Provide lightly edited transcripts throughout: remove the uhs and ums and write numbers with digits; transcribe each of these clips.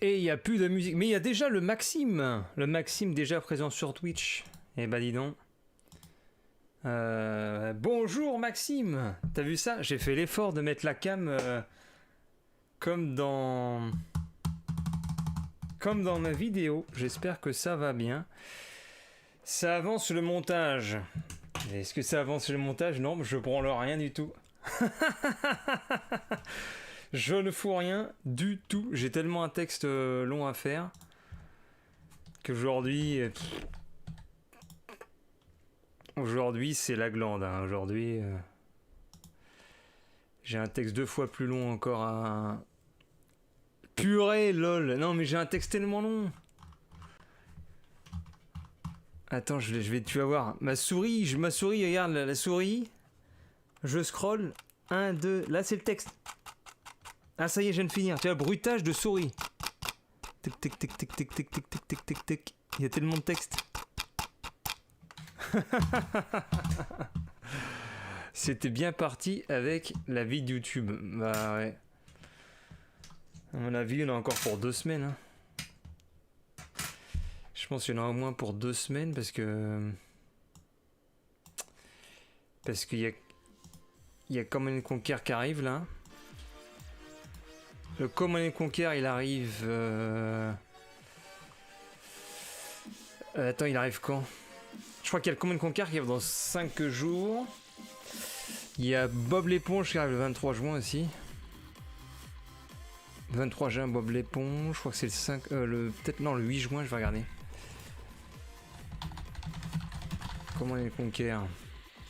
Et il n'y a plus de musique. Mais il y a déjà le Maxime. Le Maxime déjà présent sur Twitch. Eh bah dis donc. Bonjour Maxime. T'as vu ça? J'ai fait l'effort de mettre la cam comme dans ma vidéo. J'espère que ça va bien. Ça avance le montage. Est-ce que ça avance le montage? Non, je branle rien du tout. Je ne fous rien du tout. J'ai tellement un texte long à faire qu'aujourd'hui... Aujourd'hui, c'est la glande. Hein. Aujourd'hui, j'ai un texte 2 fois plus long encore à... Purée, lol. Non, mais j'ai un texte tellement long. Attends, tu vas voir. Ma souris, regarde la souris. Je scrolle. 1, 2... Là, c'est le texte. Ah, ça y est, je viens de finir. Tu vois, bruitage de souris. Tic, tic, tic, tic, tic, tic, tic, tic, tic, tic, tic. Il y a tellement de texte. C'était bien parti avec la vie de YouTube. Bah ouais. À mon avis, il y en a encore pour 2 semaines. Hein. Je pense qu'il y en a au moins pour 2 semaines parce que... Parce qu'il y a Command & Conquer qui arrive là. Le Command & Conquer, il arrive... Attends, il arrive quand? Je crois qu'il y a le Command & Conquer qui arrive dans 5 jours. Il y a Bob l'éponge qui arrive le 23 juin aussi. 23 juin, Bob l'éponge. Je crois que c'est le 5... peut-être non, le 8 juin, je vais regarder. Command & Conquer.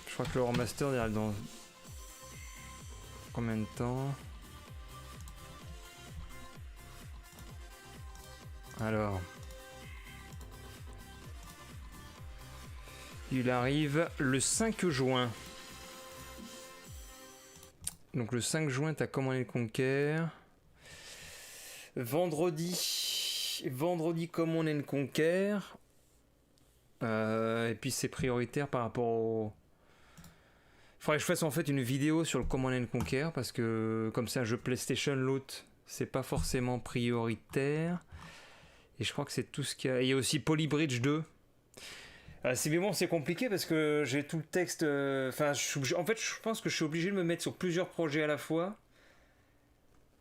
Je crois que le remaster il arrive dans... Combien de temps? Alors... Il arrive le 5 juin. Donc le 5 juin, t'as Command & Conquer. Vendredi, Command & Conquer. Et puis c'est prioritaire par rapport au... Faudrait que je fasse en fait une vidéo sur le Command & Conquer parce que comme c'est un jeu PlayStation, l'autre c'est pas forcément prioritaire. Et je crois que c'est tout ce qu'il y a. Et il y a aussi Polybridge 2. C'est bon, c'est compliqué parce que j'ai tout le texte. Enfin, en fait, je pense que je suis obligé de me mettre sur plusieurs projets à la fois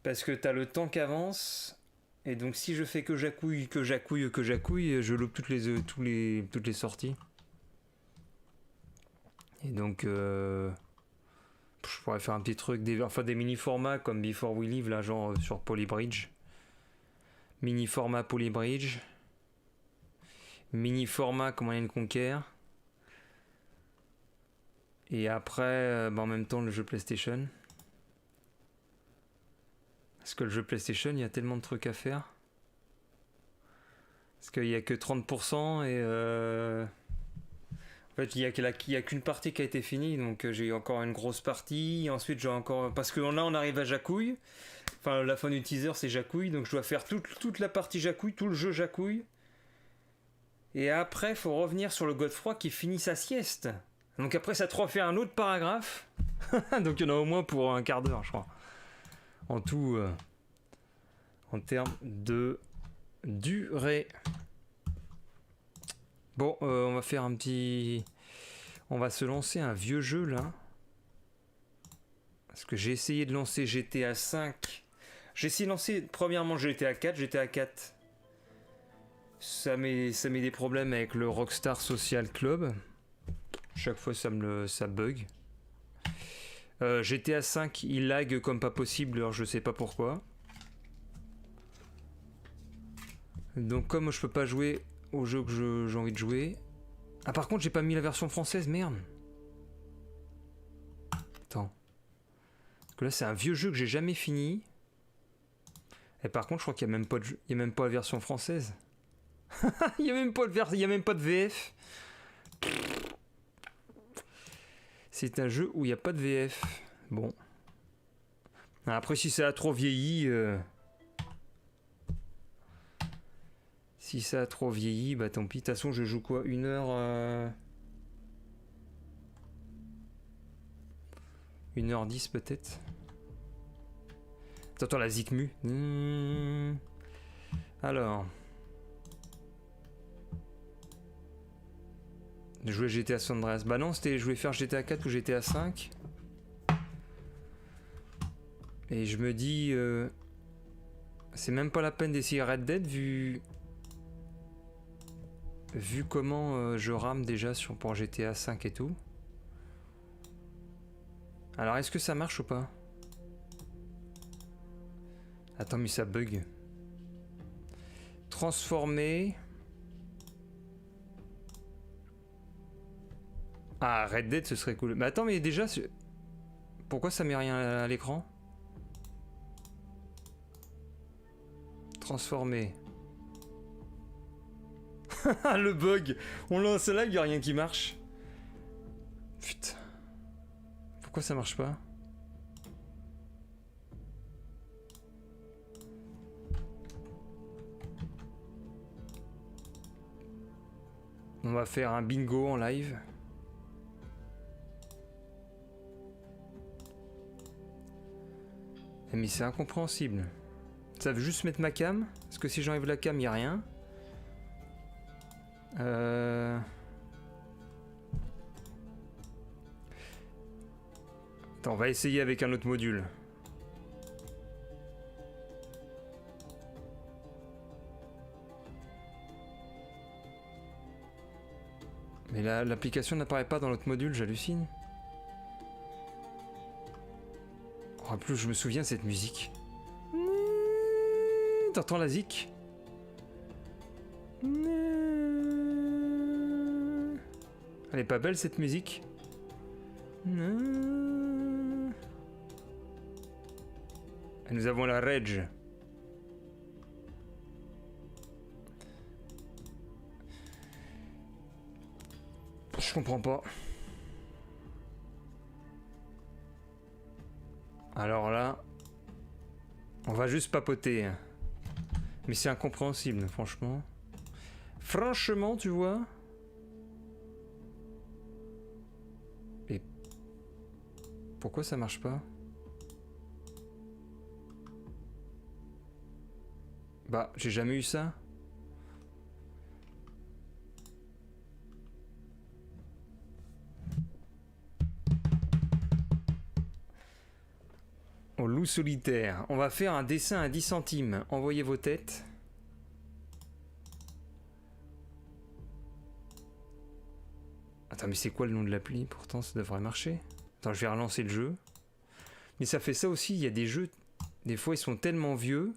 parce que t'as le temps qu'avance. Et donc, si je fais que j'accouille, je loupe toutes les sorties. Et donc, je pourrais faire un petit truc, des mini-formats comme Before We Leave, là, genre sur Polybridge. Mini-format Polybridge. Mini-format Command & Conquer. Et après, en même temps, le jeu PlayStation. Parce que le jeu PlayStation, il y a tellement de trucs à faire. Parce qu'il n'y a que 30% et... En fait, il y a qu'une partie qui a été finie, donc j'ai encore une grosse partie. Ensuite, j'ai encore... Parce que là, on arrive à Jacouille. Enfin, la fin du teaser, c'est Jacouille. Donc, je dois faire toute la partie Jacouille, tout le jeu Jacouille. Et après, il faut revenir sur le Godefroy qui finit sa sieste. Donc après, ça te refait un autre paragraphe. Donc il y en a au moins pour un quart d'heure, je crois. En tout, en termes de durée. Bon, on va faire un petit... On va se lancer un vieux jeu, là. Parce que j'ai essayé de lancer GTA 5. J'ai essayé de lancer, premièrement, GTA 4. GTA 4... Ça met des problèmes avec le Rockstar Social Club. Chaque fois ça bug. GTA 5 il lag comme pas possible, alors je sais pas pourquoi. Donc comme je peux pas jouer au jeu que j'ai envie de jouer. Ah par contre j'ai pas mis la version française, merde. Attends. Parce que là c'est un vieux jeu que j'ai jamais fini. Et par contre je crois qu'il y a même pas la version française. Il n'y a même pas de VF. C'est un jeu où il n'y a pas de VF. Bon. Après, si ça a trop vieilli... Si ça a trop vieilli, bah tant pis. De toute façon, je joue quoi? 1 heure... 1h10 peut-être. Attends, la Zikmu. Alors. De jouer GTA San Andreas. Bah non, c'était je voulais faire GTA 4 ou GTA 5. Et je me dis... c'est même pas la peine d'essayer Red Dead vu comment je rame déjà pour GTA 5 et tout. Alors est-ce que ça marche ou pas? Attends mais ça bug. Transformer... Ah, Red Dead, ce serait cool. Mais attends, mais déjà... Pourquoi ça met rien à l'écran? Transformer. Le bug. On lance là, il n'y a rien qui marche. Putain. Pourquoi ça marche pas? On va faire un bingo en live. Mais c'est incompréhensible. Ça veut juste mettre ma cam. Parce que si j'enlève la cam, il n'y a rien. Attends, on va essayer avec un autre module. Mais l'application n'apparaît pas dans l'autre module, j'hallucine. En plus, je me souviens de cette musique. T'entends la zik? Elle est pas belle cette musique? Et nous avons la Rage. Je comprends pas. Alors là, on va juste papoter. Mais c'est incompréhensible, franchement. Franchement, tu vois. Et pourquoi ça marche pas? Bah, j'ai jamais eu ça. Au loup solitaire. On va faire un dessin à 10 centimes. Envoyez vos têtes. Attends, mais c'est quoi le nom de l'appli? Pourtant, ça devrait marcher. Attends, je vais relancer le jeu. Mais ça fait ça aussi. Il y a des jeux... Des fois, ils sont tellement vieux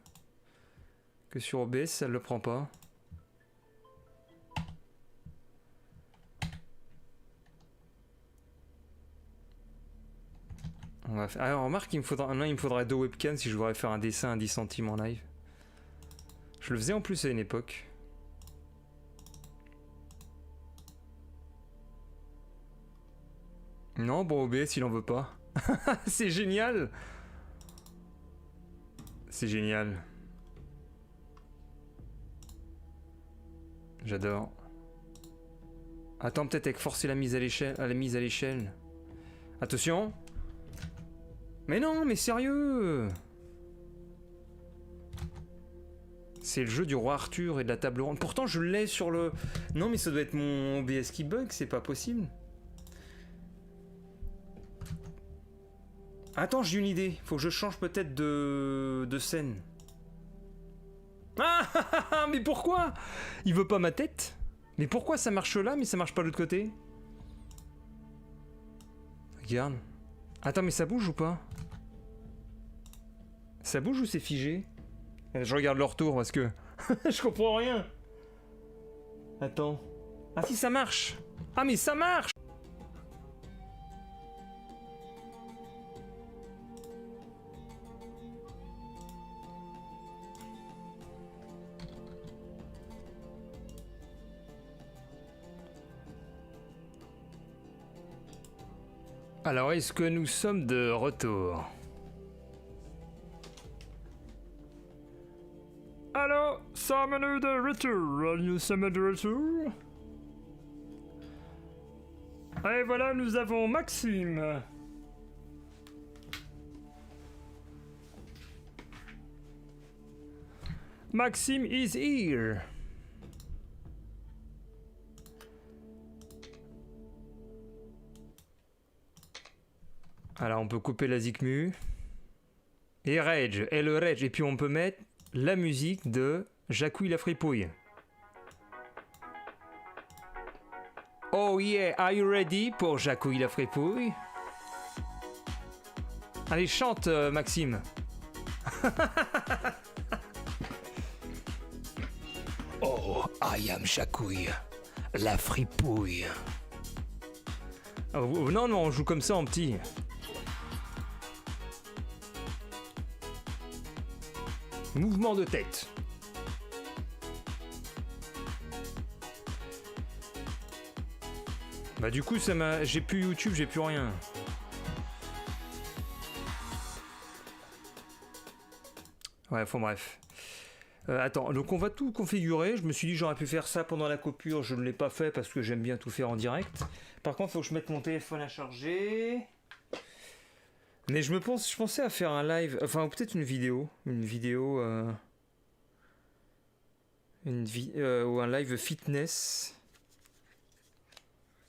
que sur OBS, ça ne le prend pas. On va faire... Alors, remarque, il me faudrait 2 webcams si je voudrais faire un dessin à 10 centimes en live. Je le faisais en plus à une époque. Non, bon, OBS, il en veut pas. C'est génial! C'est génial. J'adore. Attends, peut-être avec forcer la mise à l'échelle. Attention! Mais non, mais sérieux! C'est le jeu du roi Arthur et de la table ronde. Pourtant, je l'ai sur le... Non, mais ça doit être mon OBS qui bug, c'est pas possible. Attends, j'ai une idée. Faut que je change peut-être de scène. Ah, mais pourquoi? Il veut pas ma tête? Mais pourquoi ça marche là, mais ça marche pas de l'autre côté? Regarde. Attends, mais ça bouge ou pas? Ça bouge ou c'est figé? Je regarde le retour parce que... je comprends rien. Attends. Ah si, ça marche. Ah mais ça marche. Alors, est-ce que nous sommes de retour? Alors, sommes-nous de retour? Nous sommes de retour. Et voilà, nous avons Maxime. Maxime is here. Alors on peut couper la Zikmu. Et Rage, et le Rage. Et puis on peut mettre la musique de Jacouille la fripouille. Oh yeah, are you ready pour Jacouille la fripouille? Allez, chante Maxime. Oh, I am Jacouille la fripouille. Oh, non, non, on joue comme ça en petit. Mouvement de tête. Bah du coup ça m'a... J'ai plus YouTube, j'ai plus rien. Ouais, enfin bref. Attends, donc on va tout configurer. Je me suis dit j'aurais pu faire ça pendant la coupure, je ne l'ai pas fait parce que j'aime bien tout faire en direct. Par contre, il faut que je mette mon téléphone à charger. Mais je pensais à faire un live, enfin peut-être une vidéo ou un live fitness.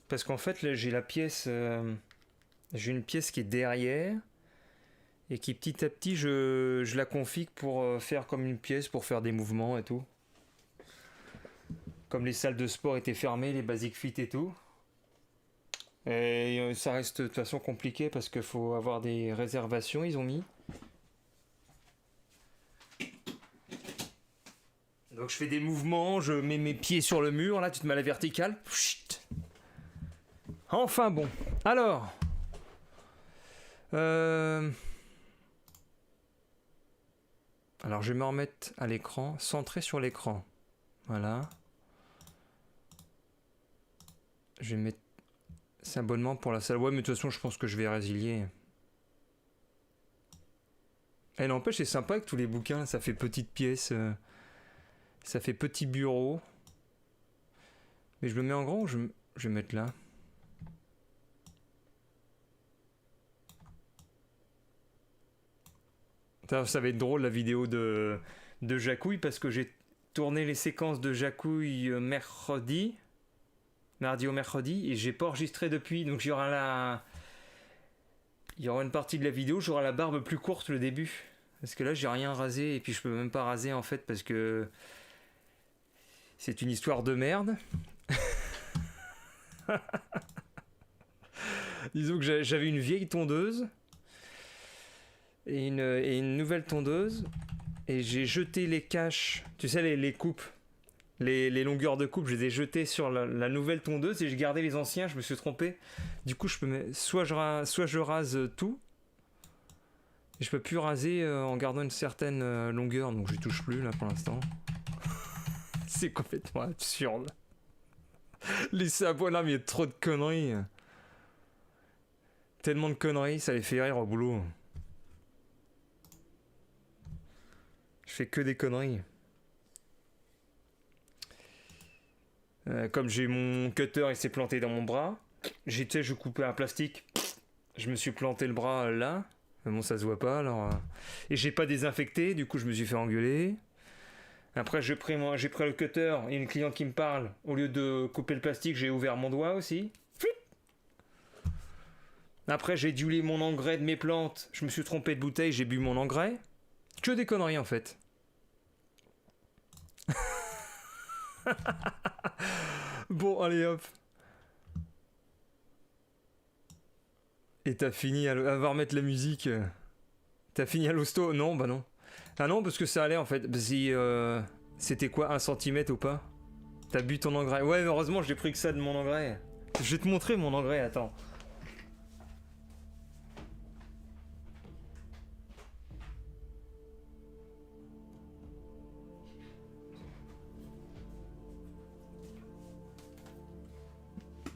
Parce qu'en fait là j'ai la pièce, j'ai une pièce qui est derrière et qui petit à petit je la config pour faire comme une pièce pour faire des mouvements et tout. Comme les salles de sport étaient fermées, les Basic Fit et tout. Et ça reste de toute façon compliqué parce qu'il faut avoir des réservations, ils ont mis. Donc je fais des mouvements, je mets mes pieds sur le mur, là tu te mets à la verticale. Chut. Enfin bon. Alors. Alors je vais me remettre à l'écran, centré sur l'écran. Voilà. Je vais mettre... C'est abonnement pour la salle. Ouais, mais de toute façon, je pense que je vais résilier. Et n'empêche, c'est sympa avec tous les bouquins. Ça fait petite pièce. Ça fait petit bureau. Mais je le mets en grand ou je vais mettre là. Ça va être drôle la vidéo de Jacouille parce que j'ai tourné les séquences de Jacouille mardi au mercredi, et j'ai pas enregistré depuis, donc il y aura une partie de la vidéo, j'aurai la barbe plus courte le début, parce que là j'ai rien rasé, et puis je peux même pas raser en fait, parce que c'est une histoire de merde. Disons que j'avais une vieille tondeuse, et une nouvelle tondeuse, et j'ai jeté les caches, tu sais les coupes, les longueurs de coupe, je les ai jetées sur la nouvelle tondeuse et j'ai gardé les anciens, je me suis trompé. Du coup, je peux soit je rase tout, et je peux plus raser en gardant une certaine longueur, donc je touche plus là pour l'instant. C'est complètement absurde. Les sabots là, mais il y a trop de conneries. Tellement de conneries, ça les fait rire au boulot. Je fais que des conneries. Comme j'ai mon cutter, il s'est planté dans mon bras. Je coupais un plastique. Je me suis planté le bras là. Mais bon, ça se voit pas alors. Et j'ai pas désinfecté, du coup je me suis fait engueuler. Après j'ai pris le cutter, il y a une cliente qui me parle. Au lieu de couper le plastique, j'ai ouvert mon doigt aussi. Après j'ai dilué mon engrais de mes plantes. Je me suis trompé de bouteille, j'ai bu mon engrais. Que des conneries en fait. Bon, allez hop. Et t'as fini à remettre la musique. T'as fini à l'hosto? Non, bah non. Ah non, parce que ça allait en fait. Si c'était quoi, 1 centimètre ou pas? T'as bu ton engrais? Ouais, mais heureusement, j'ai pris que ça de mon engrais. Je vais te montrer mon engrais, attends.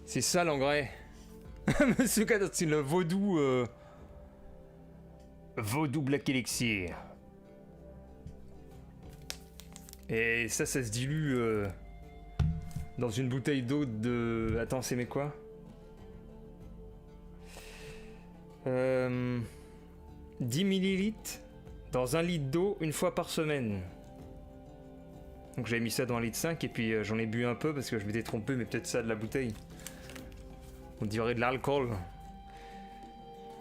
C'est ça l'engrais. Monsieur Cadot, c'est le vaudou. Vaudou Black Elixir. Et ça se dilue dans une bouteille d'eau de. Attends, c'est mais quoi 10 millilitres dans 1 litre d'eau une fois par semaine. Donc j'avais mis ça dans 1,5 litre et puis j'en ai bu un peu parce que je m'étais trompé, mais peut-être ça de la bouteille. On dirait de l'alcool.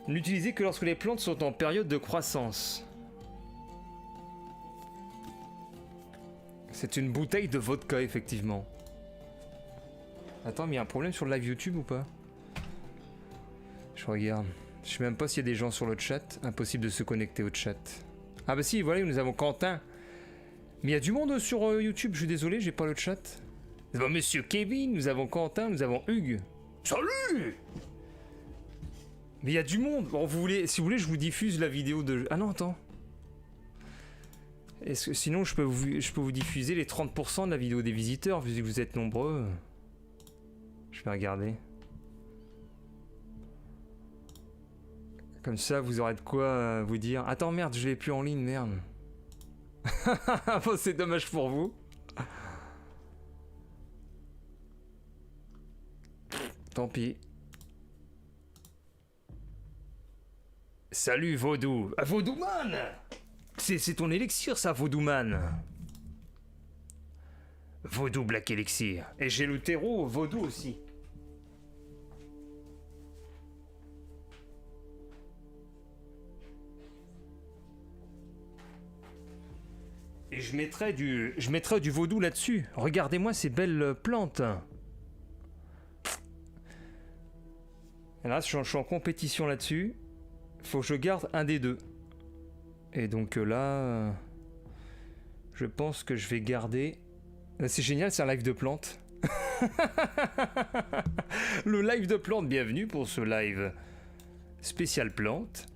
N'utilisez que lorsque les plantes sont en période de croissance. C'est une bouteille de vodka, effectivement. Attends, mais il y a un problème sur le live YouTube ou pas? Je regarde. Je sais même pas s'il y a des gens sur le chat. Impossible de se connecter au chat. Ah bah si, voilà, nous avons Quentin. Mais il y a du monde sur YouTube, je suis désolé, j'ai pas le chat. Nous avons Monsieur Kevin, nous avons Quentin, nous avons Hugues. Salut! Mais il y a du monde. Bon, si vous voulez, je vous diffuse la vidéo de... Ah non, attends. Est-ce que sinon je peux vous diffuser les 30% de la vidéo des visiteurs vu que vous êtes nombreux. Je vais regarder. Comme ça vous aurez de quoi vous dire. Attends merde, je l'ai plus en ligne, merde. Bon, c'est dommage pour vous. Tant pis. Salut Vaudou. Ah, Vaudouman! C'est ton élixir, ça, Vaudouman. Vaudou Black Elixir. Et j'ai le terreau Vaudou aussi. Et je mettrai du Vaudou là-dessus. Regardez-moi ces belles plantes. Et là, je suis en compétition là-dessus. Faut que je garde un des deux. Et donc là, je pense que je vais garder... C'est génial, c'est un live de plantes. Le live de plantes, bienvenue pour ce live spécial plantes.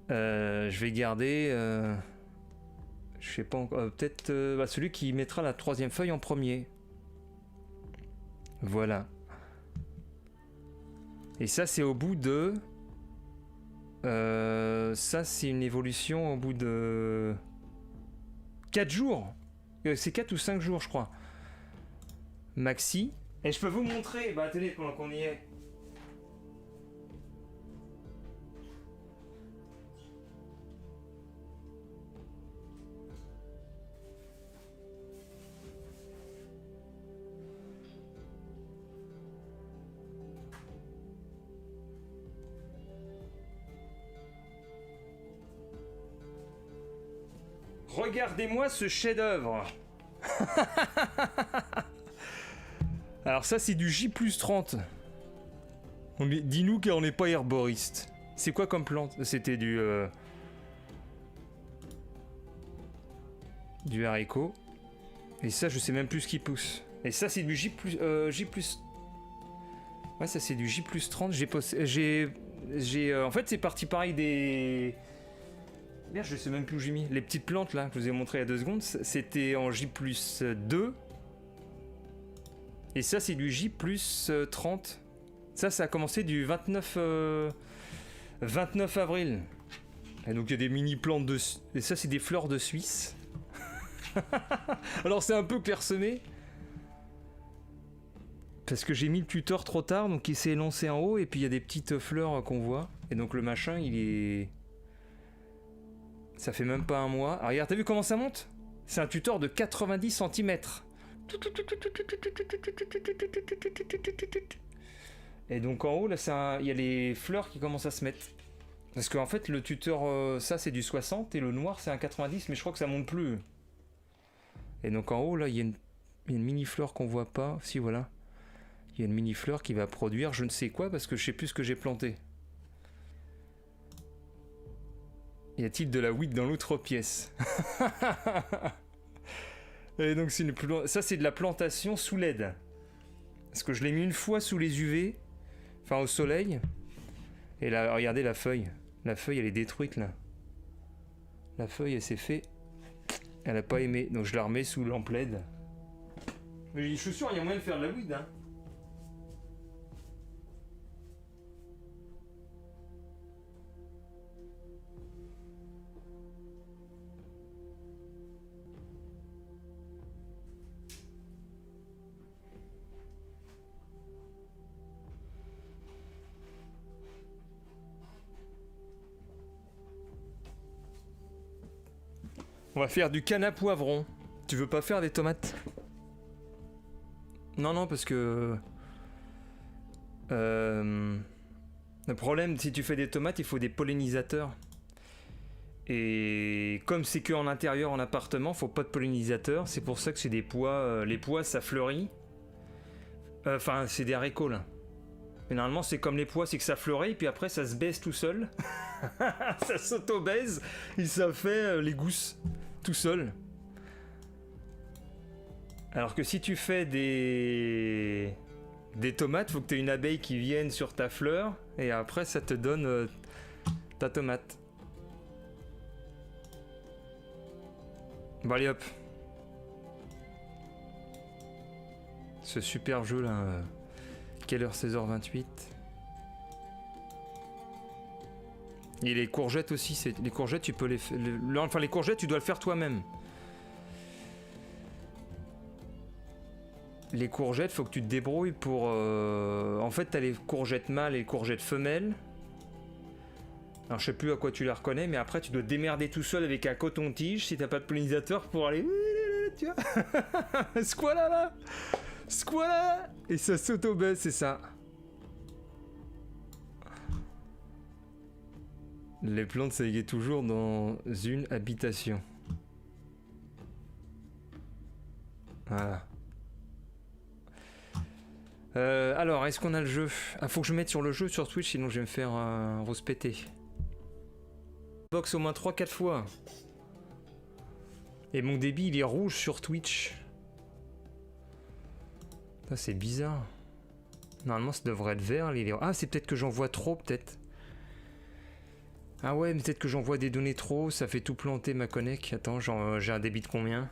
Je vais garder... je sais pas encore... peut-être celui qui mettra la 3e feuille en premier. Voilà. Et ça, c'est au bout de... ça c'est une évolution au bout de 4 jours. C'est 4 ou 5 jours je crois. Maxi. Et je peux vous montrer, bah attendez pendant qu'on y est. Regardez-moi ce chef-d'œuvre. Alors ça c'est du J+30. Dis-nous qu'on n'est pas herboriste. C'est quoi comme plante? C'était du haricot. Et ça je sais même plus ce qui pousse. Et ça c'est du J+. Ouais, ça c'est du J+30. En fait c'est parti pareil des... Merde, je sais même plus où j'ai mis. Les petites plantes là que je vous ai montré il y a 2 secondes, c'était en J+2. Et ça c'est du J+30. Ça a commencé du 29 avril. Et donc il y a des mini plantes de... Et ça c'est des fleurs de Suisse. Alors c'est un peu clairsemé. Parce que j'ai mis le tuteur trop tard, donc il s'est lancé en haut et puis il y a des petites fleurs qu'on voit. Et donc le machin il est... Ça fait même pas un mois. Ah, regarde, t'as vu comment ça monte? C'est un tuteur de 90 cm. Et donc en haut, là, il y a les fleurs qui commencent à se mettre. Parce qu'en fait, le tuteur, ça c'est du 60 et le noir c'est un 90, mais je crois que ça monte plus. Et donc en haut, là, il y a une mini fleur qu'on voit pas. Si, voilà. Il y a une mini fleur qui va produire je ne sais quoi parce que je sais plus ce que j'ai planté. Y a-t-il de la weed dans l'autre pièce? Et donc ça c'est de la plantation sous LED. Parce que je l'ai mis une fois sous les UV, enfin au soleil. Et là, regardez la feuille. La feuille elle est détruite là. La feuille elle s'est fait... Elle a pas aimé, donc je la remets sous lampe LED. Mais je suis sûr il y a moyen de faire de la weed hein. On va faire du canne à poivron. Tu veux pas faire des tomates? Non, non, parce que... le problème, si tu fais des tomates, il faut des pollinisateurs. Et comme c'est que en intérieur, en appartement, faut pas de pollinisateurs. C'est pour ça que c'est des pois. Les pois, ça fleurit. Enfin, c'est des haricots, là. Mais normalement, c'est comme les pois, c'est que ça fleurit, puis après, ça se baisse tout seul. Ça s'auto-baise, et ça fait les gousses, tout seul. Alors que si tu fais des tomates, faut que tu aies une abeille qui vienne sur ta fleur, et après, ça te donne ta tomate. Bon, allez hop. Ce super jeu là. Quelle heure? 16h28. Et les courgettes aussi, les courgettes tu peux enfin les courgettes tu dois le faire toi-même. Les courgettes, faut que tu te débrouilles pour... En fait t'as les courgettes mâles et les courgettes femelles. Alors je sais plus à quoi tu les reconnais, mais après tu dois te démerder tout seul avec un coton-tige si t'as pas de pollinisateur pour aller... Tu vois. Squala. Et ça s'auto-baisse, c'est ça. Les plantes s'aiguent toujours dans une habitation. Voilà. Alors, est-ce qu'on a le jeu? Ah, faut que je mette sur le jeu sur Twitch, sinon je vais me faire rose péter. Box au moins 3-4 fois. Et mon débit, il est rouge sur Twitch. Ça, c'est bizarre. Normalement, ça devrait être vert. Ah, c'est peut-être que j'en vois trop, peut-être. Ah ouais, mais peut-être que j'envoie des données trop. Ça fait tout planter ma connect. Attends, j'ai un débit de combien?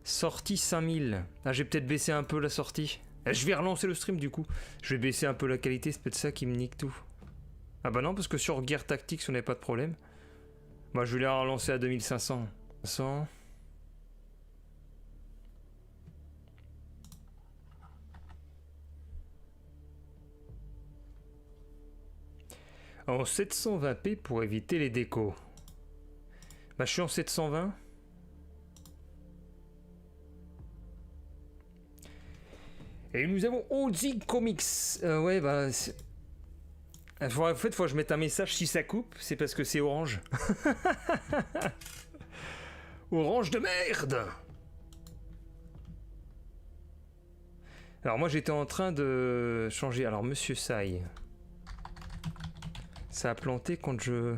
Sortie 5000. Ah, j'ai peut-être baissé un peu la sortie. Je vais relancer le stream, du coup. Je vais baisser un peu la qualité. C'est peut-être ça qui me nique tout. Ah bah non, parce que sur Gear Tactics, on n'a pas de problème. Moi, je vais la relancer à 2500. 100. En 720p pour éviter les décos. Bah je suis en 720. Et nous avons Oldie Comics. Ouais bah... En fait, faut que je mette un message si ça coupe. C'est parce que c'est orange. Orange de merde. Alors moi j'étais en train de changer. Alors Monsieur Sai. Ça a planté quand je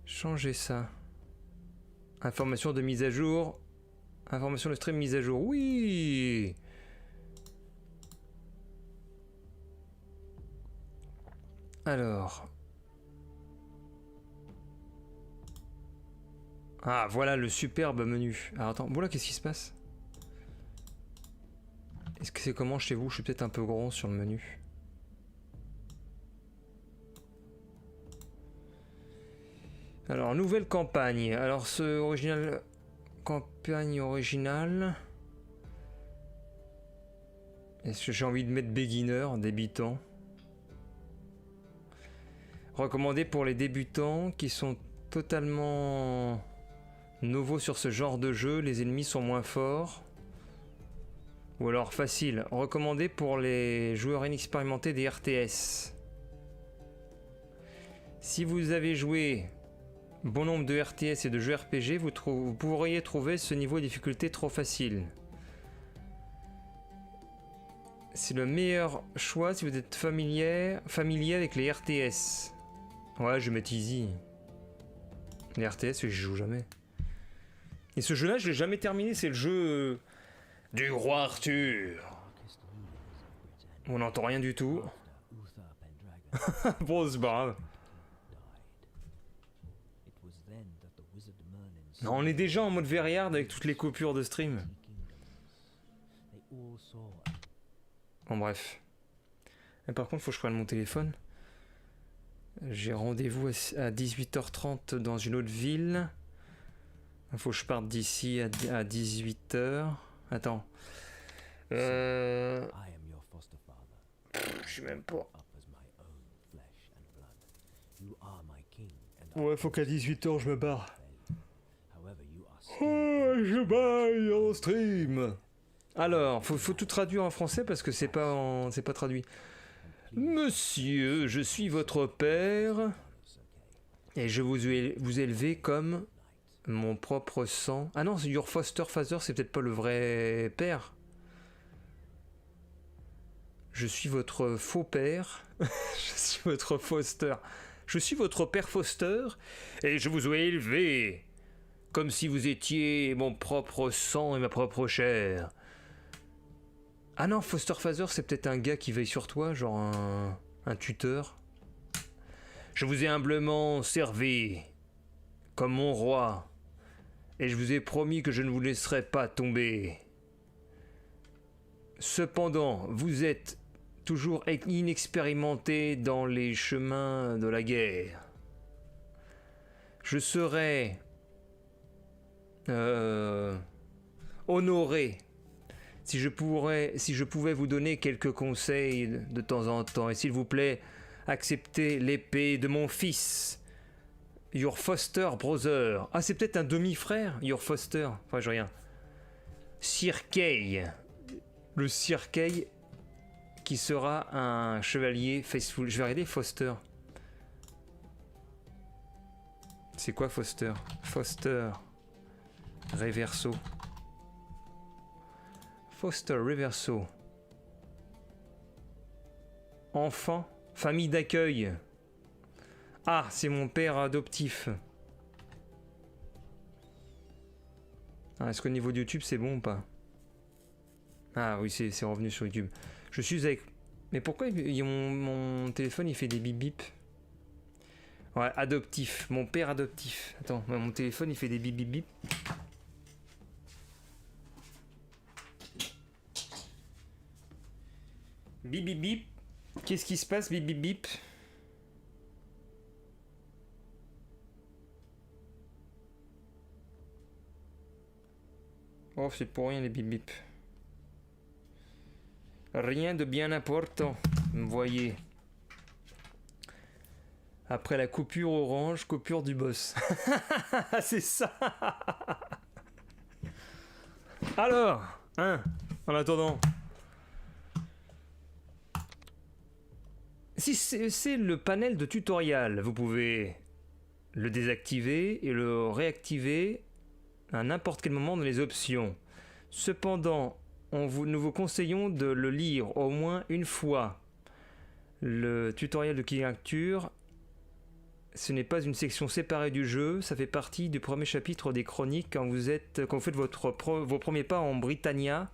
changeais ça. Information de mise à jour. Information de stream mise à jour. Oui. Alors. Ah, voilà le superbe menu. Alors attends, bon là, qu'est-ce qui se passe? Est-ce que c'est comment chez vous? Je suis peut-être un peu gros sur le menu. Alors, nouvelle campagne. Alors, ce original... Campagne originale... Est-ce que j'ai envie de mettre beginner, débutant? Recommandé pour les débutants qui sont totalement nouveaux sur ce genre de jeu. Les ennemis sont moins forts. Ou alors facile. Recommandé pour les joueurs inexpérimentés des RTS. Si vous avez joué bon nombre de RTS et de jeux RPG, vous pourriez trouver ce niveau de difficulté trop facile. C'est le meilleur choix si vous êtes familier avec les RTS. Ouais, je vais mettre easy. Les RTS, je joue jamais. Et ce jeu-là, je l'ai jamais terminé. C'est le jeu du roi Arthur. On n'entend rien du tout. Bon, c'est pas grave. Non, on est déjà en mode Verriard avec toutes les coupures de stream. Bon, bref. Et par contre, faut que je prenne mon téléphone. J'ai rendez-vous à 18h30 dans une autre ville. Il faut que je parte d'ici à 18h. Attends. Je sais même pas. Ouais, faut qu'à 18h je me barre. Oh, je baille en stream. Alors, faut tout traduire en français parce que c'est pas traduit. Monsieur, je suis votre père et je vous élevé comme mon propre sang. Ah non, c'est your foster father, c'est peut-être pas le vrai père. Je suis votre faux père. Je suis votre foster. Je suis votre père foster et je vous ai élevé comme si vous étiez mon propre sang et ma propre chair. Ah non, foster father, c'est peut-être un gars qui veille sur toi, genre un tuteur. Je vous ai humblement servi comme mon roi et je vous ai promis que je ne vous laisserai pas tomber. Cependant, vous êtes toujours inexpérimenté dans les chemins de la guerre. Je serai honoré si je pouvais vous donner quelques conseils de temps en temps. Et s'il vous plaît, acceptez l'épée de mon fils, your foster brother. Ah, c'est peut-être un demi-frère, your foster. Enfin, j'ai rien. Sir Kay. Le Sir Kay qui sera un chevalier faithful. Je vais regarder Foster. C'est quoi Foster? Foster Reverso. Foster Reverso. Enfant, famille d'accueil. Ah, c'est mon père adoptif. Ah, est-ce qu'au niveau de YouTube c'est bon ou pas? Ah oui, c'est revenu sur YouTube. Je suis avec... Mais pourquoi mon téléphone il fait des bip bip? Ouais, adoptif. Mon père adoptif. Attends, mon téléphone il fait des bip bip bip. Bip bip bip. Qu'est-ce qui se passe? Bip bip bip. Oh, c'est pour rien les bip bip. Rien de bien important, vous voyez. Après la coupure orange, coupure du boss. C'est ça. Alors, hein, en attendant. Si c'est le panel de tutoriel, vous pouvez le désactiver et le réactiver à n'importe quel moment dans les options. Cependant, nous vous conseillons de le lire au moins une fois. Le tutoriel de King Arthur, ce n'est pas une section séparée du jeu, ça fait partie du premier chapitre des chroniques quand vous faites vos premiers pas en Britannia.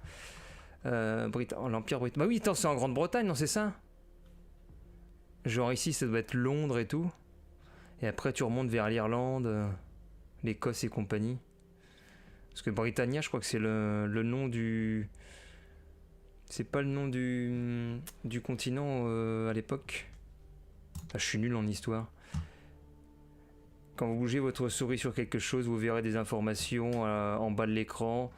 En l'Empire britannique. Bah oui, attends, c'est en Grande-Bretagne, non, c'est ça? Genre ici, ça doit être Londres et tout. Et après, tu remontes vers l'Irlande, l'Écosse et compagnie. Parce que Britannia, je crois que c'est le nom du... C'est pas le nom du continent à l'époque. Ah, je suis nul en histoire. Quand vous bougez votre souris sur quelque chose, vous verrez des informations en bas de l'écran.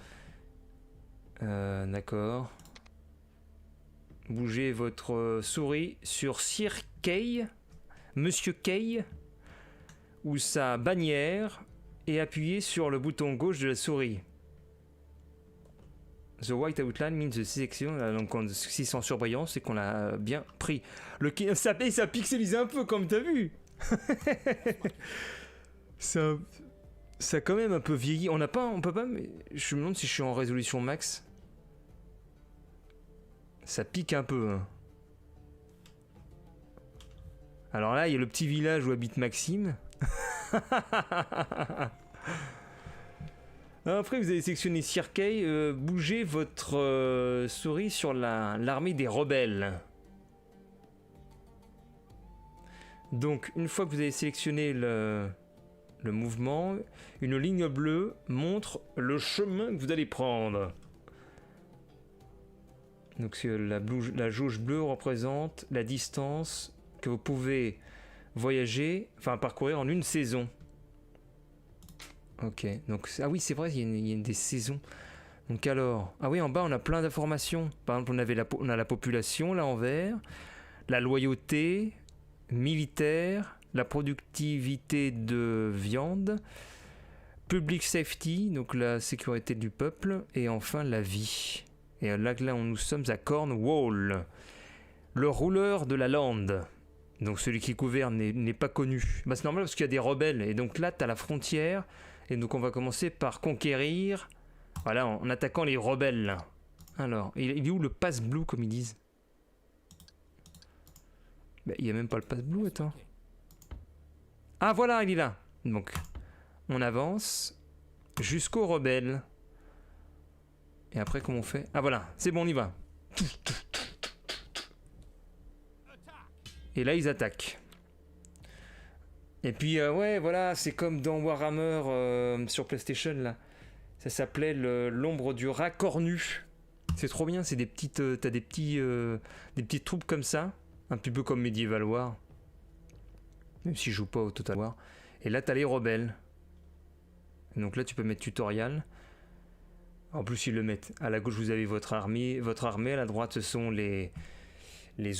D'accord. Bougez votre souris sur Sir Kay, Monsieur Kay, ou sa bannière, et appuyez sur le bouton gauche de la souris. The white outline means the selection. Donc si c'est en surbrillance, c'est qu'on l'a bien pris. Ça pixelise un peu comme t'as vu. Ça a quand même un peu vieilli. On peut pas. Mais je me demande si je suis en résolution max. Ça pique un peu. Hein. Alors là, il y a le petit village où habite Maxime. Après, vous avez sélectionné Sir Kay. Bougez votre souris sur l'armée des rebelles. Donc, une fois que vous avez sélectionné le mouvement, une ligne bleue montre le chemin que vous allez prendre. Donc, la jauge bleue représente la distance que vous pouvez parcourir en une saison. Ok, donc ah oui, c'est vrai, il y a des saisons. Donc alors, ah oui, en bas on a plein d'informations. Par exemple, on a la population là en vert, la loyauté militaire, la productivité de viande, public safety, donc la sécurité du peuple, et enfin la vie. Et là nous sommes à Cornwall, le rouleur de la lande. Donc celui qui gouverne n'est pas connu. Bah, c'est normal parce qu'il y a des rebelles, et donc là tu as la frontière, et donc on va commencer par conquérir, voilà, en attaquant les rebelles. Alors, il est où le pass blue comme ils disent? Bah, il n'y a même pas le pass blue, attends. Ah voilà, il est là. Donc, on avance jusqu'aux rebelles. Et après, comment on fait? Ah voilà, c'est bon, on y va. Et là, ils attaquent. Et puis, ouais, voilà, c'est comme dans Warhammer sur PlayStation, là. Ça s'appelait l'ombre du rat cornu. C'est trop bien, c'est des petites... t'as des petites troupes comme ça. Un petit peu comme Medieval War. Même si je joue pas au Total War. Et là, t'as les rebelles. Donc là, tu peux mettre tutoriel. En plus, ils le mettent. À la gauche, vous avez votre armée. À la droite, ce sont les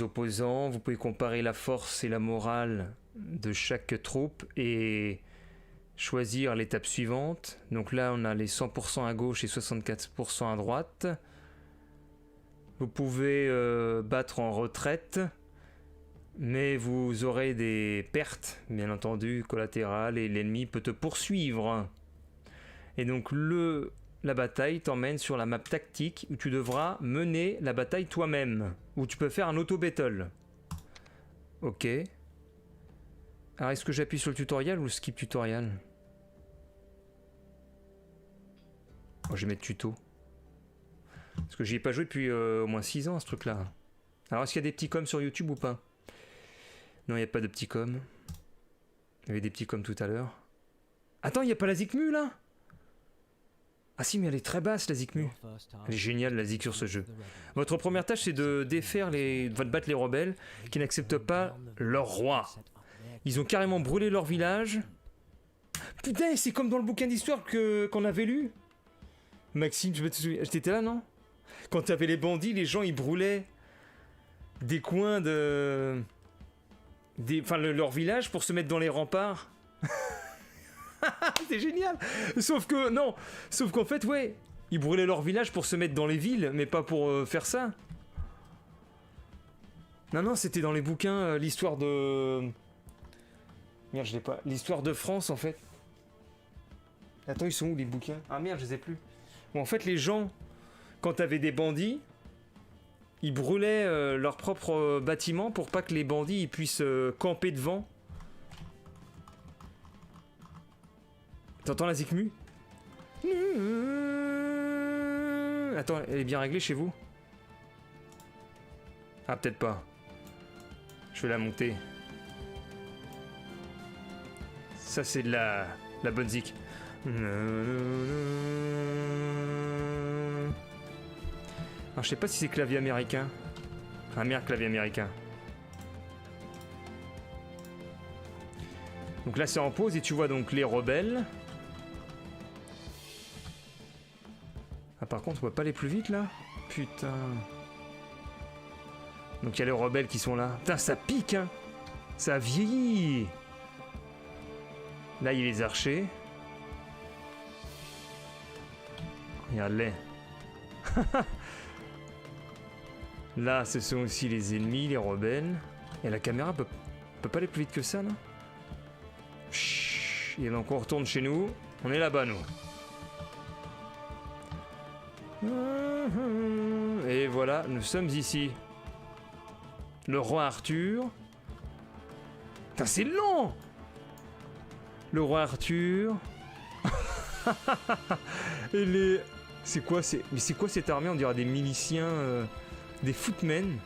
opposants. Vous pouvez comparer la force et la morale de chaque troupe et choisir l'étape suivante. Donc là, on a les 100% à gauche et 64% à droite. Vous pouvez battre en retraite, mais vous aurez des pertes, bien entendu, collatérales, et l'ennemi peut te poursuivre. Et donc la bataille t'emmène sur la map tactique où tu devras mener la bataille toi-même, où tu peux faire un auto-battle. Ok. Alors est-ce que j'appuie sur le tutoriel ou le skip tutoriel? Oh, je vais mettre tuto. Parce que j'y ai pas joué depuis au moins 6 ans à ce truc là. Alors est-ce qu'il y a des petits coms sur YouTube ou pas? Non, il n'y a pas de petits coms. Il y avait des petits coms tout à l'heure. Attends, il n'y a pas la Zikmu là? Ah si, mais elle est très basse la Zikmu. Elle est géniale la Zik sur ce jeu. Votre première tâche c'est de défaire de battre les rebelles qui n'acceptent pas leur roi. Ils ont carrément brûlé leur village. Putain, c'est comme dans le bouquin d'histoire qu'on avait lu. Maxime, je me souviens. T'étais là, non? Quand t'avais les bandits, les gens ils brûlaient des coins de... leur village pour se mettre dans les remparts. C'est génial. Sauf qu'en fait, ouais, ils brûlaient leur village pour se mettre dans les villes, mais pas pour faire ça. Non, c'était dans les bouquins, l'histoire de... Merde, je l'ai pas. L'histoire de France, en fait. Attends, ils sont où les bouquins? Ah merde, je les ai plus. Bon, en fait, les gens, quand t'avais des bandits, ils brûlaient leurs propres bâtiments pour pas que les bandits ils puissent camper devant. T'entends la Zikmu? Attends, elle est bien réglée chez vous? Ah, peut-être pas. Je vais la monter. Ça, c'est de la bonne zik. Alors, je sais pas si c'est clavier américain. Ah merde, clavier américain. Donc là, c'est en pause et tu vois donc les rebelles. Ah, par contre, on peut pas aller plus vite là? Putain. Donc il y a les rebelles qui sont là. Putain, ça pique, hein! Ça a vieilli! Là, il y a les archers. Regarde-les. Là, ce sont aussi les ennemis, les rebelles. Et la caméra peut pas aller plus vite que ça, non? Chut. Et donc on retourne chez nous. On est là-bas, nous. Et voilà, nous sommes ici. Le roi Arthur. Putain, c'est long! Le roi Arthur. Et les... C'est quoi, mais c'est quoi cette armée? On dirait des miliciens, des footmen.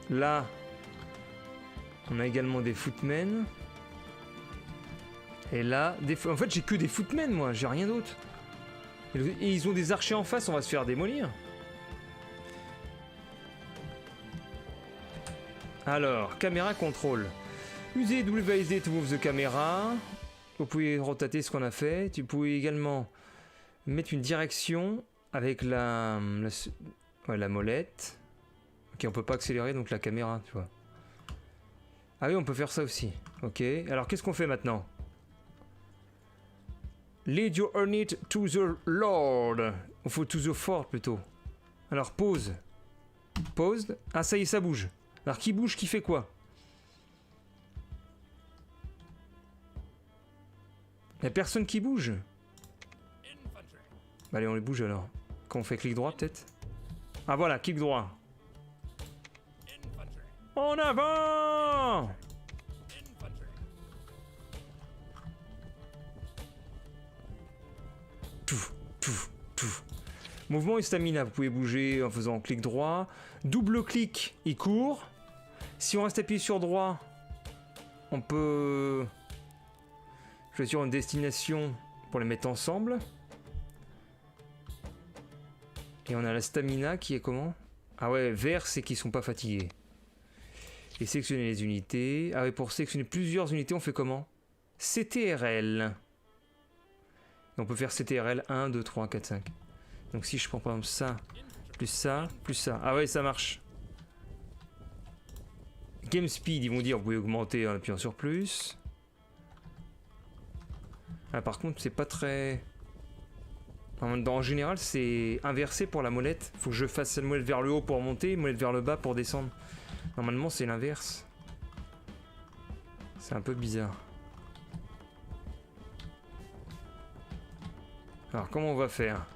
Là, on a également des footmen. Et là, en fait, j'ai que des footmen, moi, j'ai rien d'autre. Et ils ont des archers en face, on va se faire démolir. Alors, caméra contrôle. Usez WASD to move the camera. Vous pouvez rotater ce qu'on a fait. Tu pouvais également mettre une direction avec la molette. Ok, on peut pas accélérer donc la caméra, tu vois. Ah oui, on peut faire ça aussi. Ok, alors qu'est-ce qu'on fait maintenant? Lead your unit to the Lord. Il faut to the fort plutôt. Alors pause. Pause. Ah ça y est, ça bouge. Alors qui bouge, qui fait quoi? Y'a personne qui bouge. Bah, allez, on les bouge alors. Quand on fait clic droit peut-être. Ah voilà, clic droit. En avant! Pouf, pouf, pouf. Mouvement et stamina, vous pouvez bouger en faisant clic droit. Double clic, il court. Si on reste appuyé sur droit, on peut choisir une destination pour les mettre ensemble. Et on a la stamina qui est comment? Ah ouais, vert c'est qu'ils sont pas fatigués. Et sélectionner les unités. Ah ouais, pour sélectionner plusieurs unités, on fait comment? CTRL. Et on peut faire CTRL 1, 2, 3, 4, 5. Donc si je prends par exemple ça, plus ça, plus ça. Ah ouais, ça marche. Game speed, ils vont dire, vous pouvez augmenter en appuyant sur plus. Ah par contre, c'est pas très... En général, c'est inversé pour la molette. Faut que je fasse la molette vers le haut pour monter, molette vers le bas pour descendre. Normalement, c'est l'inverse. C'est un peu bizarre. Alors, comment on va faire?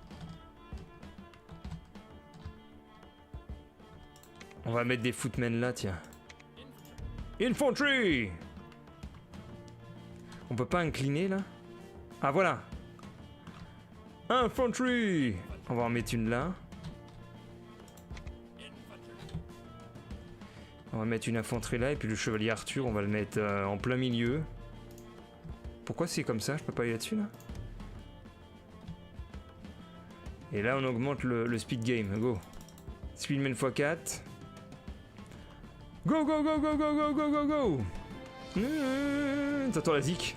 On va mettre des footmen là, tiens. Infantry! On peut pas incliner là? Ah voilà! Infantry! On va en mettre une là. On va mettre une infanterie là et puis le chevalier Arthur, on va le mettre en plein milieu. Pourquoi c'est comme ça? Je peux pas aller là-dessus là? Et là on augmente le speed game. Go! Speedman x4. Go go go go go go go go go! T'entends la zik?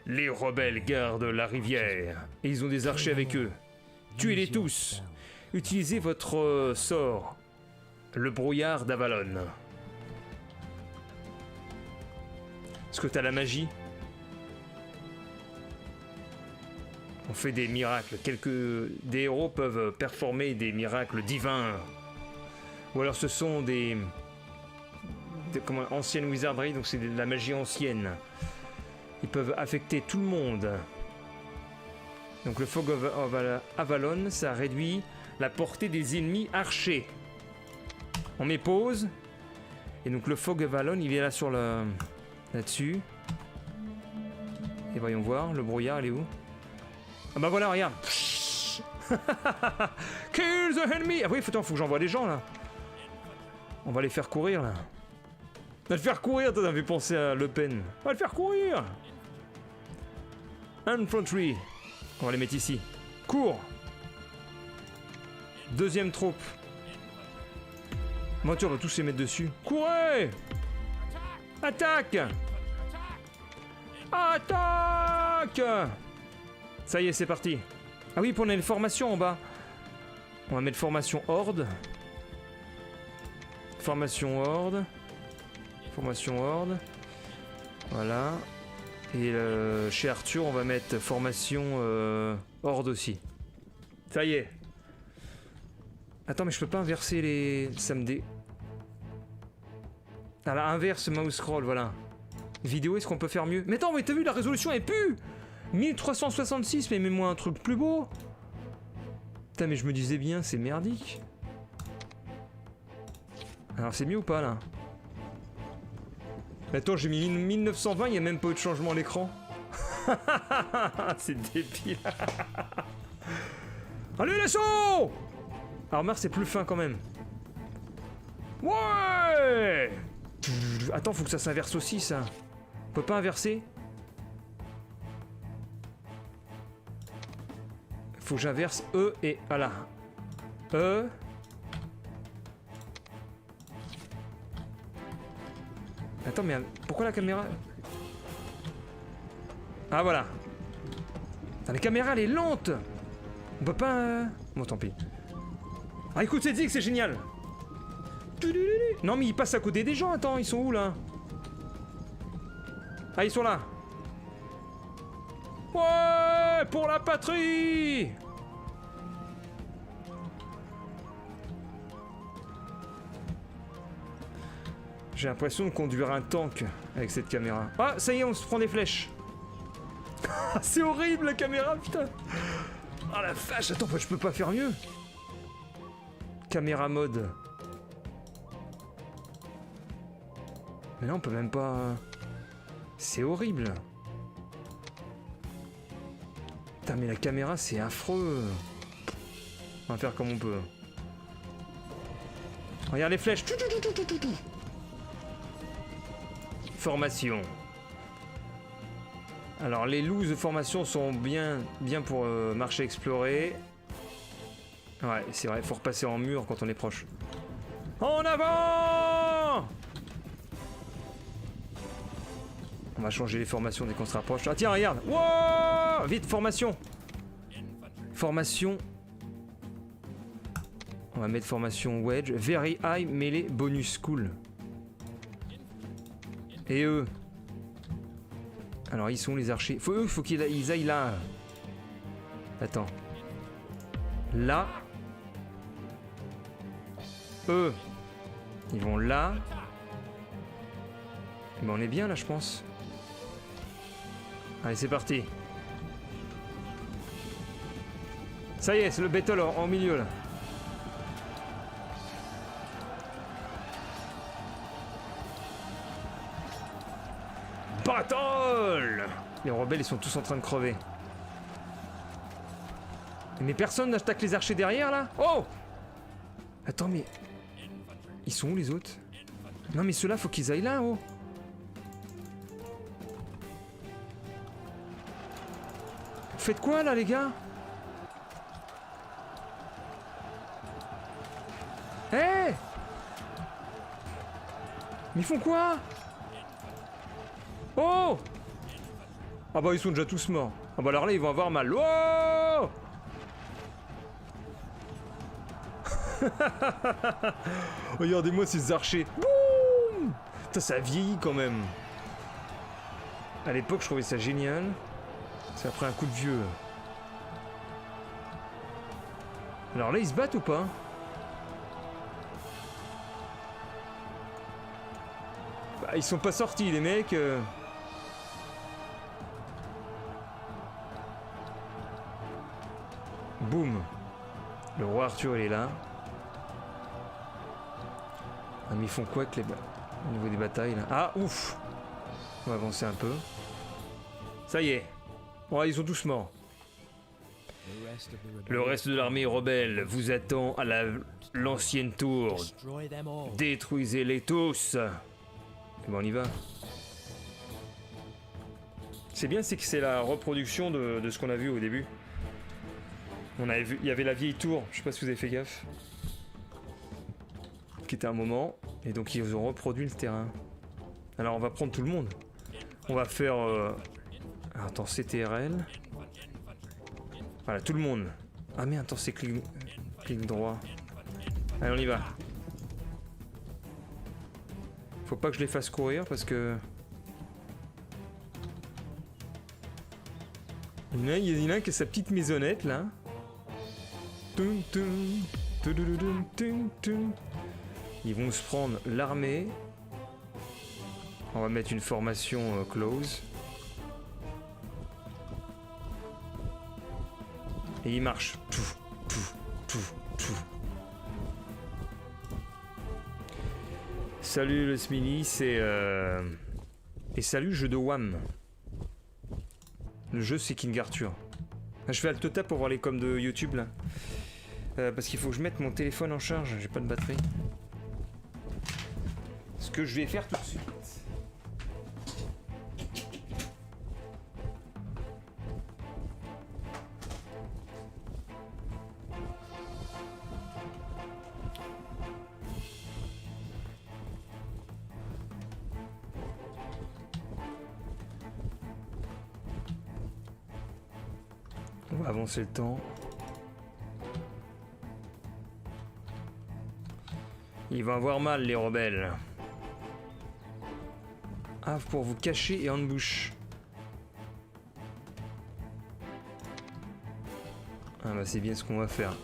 Les rebelles gardent la rivière et ils ont des archers avec eux. Tuez-les tous. Utilisez votre sort, le brouillard d'Avalon. Est-ce que t'as la magie? On fait des miracles. Des héros peuvent performer des miracles divins. Ou alors ce sont des anciennes wizardries, donc c'est de la magie ancienne. Ils peuvent affecter tout le monde. Donc le Fog of Avalon, ça réduit la portée des ennemis archers. On met pause. Et donc le Fog of Avalon, il est là sur le... là-dessus. Et voyons voir, le brouillard, il est où? Ah bah voilà, regarde. Kill the enemy. Ah oui, faut que j'envoie des gens là. On va les faire courir là. On va le faire courir, t'en avais pensé à Le Pen. On va le faire courir. Infantry. On va les mettre ici. Cours. Deuxième troupe. Menture, on va tous les mettre dessus. Courez. Attaque. Attaque. Ça y est, c'est parti. Ah oui, pour on a une formation en bas. On va mettre formation horde. Formation horde. Formation horde. Voilà. Et chez Arthur, on va mettre formation horde aussi. Ça y est. Attends, mais je peux pas inverser les... Ça me dé... Ah là, inverse mouse scroll, voilà. Vidéo, est-ce qu'on peut faire mieux? Mais attends, mais t'as vu, la résolution est plus 1366, mais mets-moi un truc plus beau. Putain, mais je me disais bien, c'est merdique. Alors, c'est mieux ou pas, là? Attends, j'ai mis 1920, il n'y a même pas eu de changement à l'écran. C'est débile. Allez, l'assaut! Alors, Mars, c'est plus fin quand même. Ouais! Attends, faut que ça s'inverse aussi, ça. On peut pas inverser? Faut que j'inverse E et... Voilà. E... Attends, mais pourquoi la caméra... Ah, voilà. Attends, la caméra, elle est lente. On peut pas... Bon, tant pis. Ah, écoute, c'est dit que c'est génial. Non mais ils passent à côté des gens, attends, ils sont où là? Ah, ils sont là. Ouais, pour la patrie. J'ai l'impression de conduire un tank avec cette caméra. Ah, ça y est, on se prend des flèches. C'est horrible la caméra, putain. Ah la vache, attends, je peux pas faire mieux. Caméra mode. Mais là, on peut même pas... C'est horrible. Putain, mais la caméra, c'est affreux. On va faire comme on peut. Regarde les flèches. Formation. Alors, les looses de formation sont bien pour marcher explorer. Ouais, c'est vrai, il faut repasser en mur quand on est proche. En avant! On va changer les formations dès qu'on se rapproche. Ah tiens, regarde! Wow! Vite, formation! Formation. On va mettre formation wedge. Very high melee bonus cool. Et eux? Alors, ils sont les archers. Faut qu'ils aillent là. Attends. Là. Eux. Ils vont là. Mais on est bien là, je pense. Allez, c'est parti. Ça y est, c'est le battle en milieu là. Battle! Les rebelles, ils sont tous en train de crever. Mais personne n'attaque les archers derrière là? Oh! Attends, mais... Ils sont où les autres? Non mais ceux-là, faut qu'ils aillent là, oh! Faites quoi là les gars? Hé hey! Mais ils font quoi? Oh! Ah bah ils sont déjà tous morts. Ah bah alors là ils vont avoir mal. Oh! Regardez-moi ces archers. Boum! Putain, ça a vieilli quand même. À l'époque je trouvais ça génial. C'est après un coup de vieux. Alors là ils se battent ou pas? Bah ils sont pas sortis les mecs. Boum. Le roi Arthur il est là. Ah mais ils font quoi avec les au niveau des batailles là? Ah ouf. On va avancer un peu. Ça y est. Ouais, ils sont tous morts. Le reste de l'armée rebelle vous attend à l'ancienne tour. Détruisez-les tous. Bon, on y va. C'est bien, c'est que c'est la reproduction de ce qu'on a vu au début. On avait vu, il y avait la vieille tour, je sais pas si vous avez fait gaffe. Qui était un moment. Et donc ils ont reproduit le terrain. Alors on va prendre tout le monde. On va faire... Alors, attends, CTRL. Voilà, tout le monde. Ah mais attends, c'est clic droit. Allez, on y va. Faut pas que je les fasse courir parce que... Il y en a un qui a sa petite maisonnette là. Ils vont se prendre l'armée. On va mettre une formation close. Et il marche. Salut le Smiley, c'est... Et salut jeu de WAM. Le jeu c'est King Arthur. Je fais alt tab pour voir les coms de YouTube là. Parce qu'il faut que je mette mon téléphone en charge, j'ai pas de batterie. Ce que je vais faire tout de suite. On va avancer le temps. Ils vont avoir mal, les rebelles. Ah, pour vous cacher et ambush. Ah bah c'est bien ce qu'on va faire.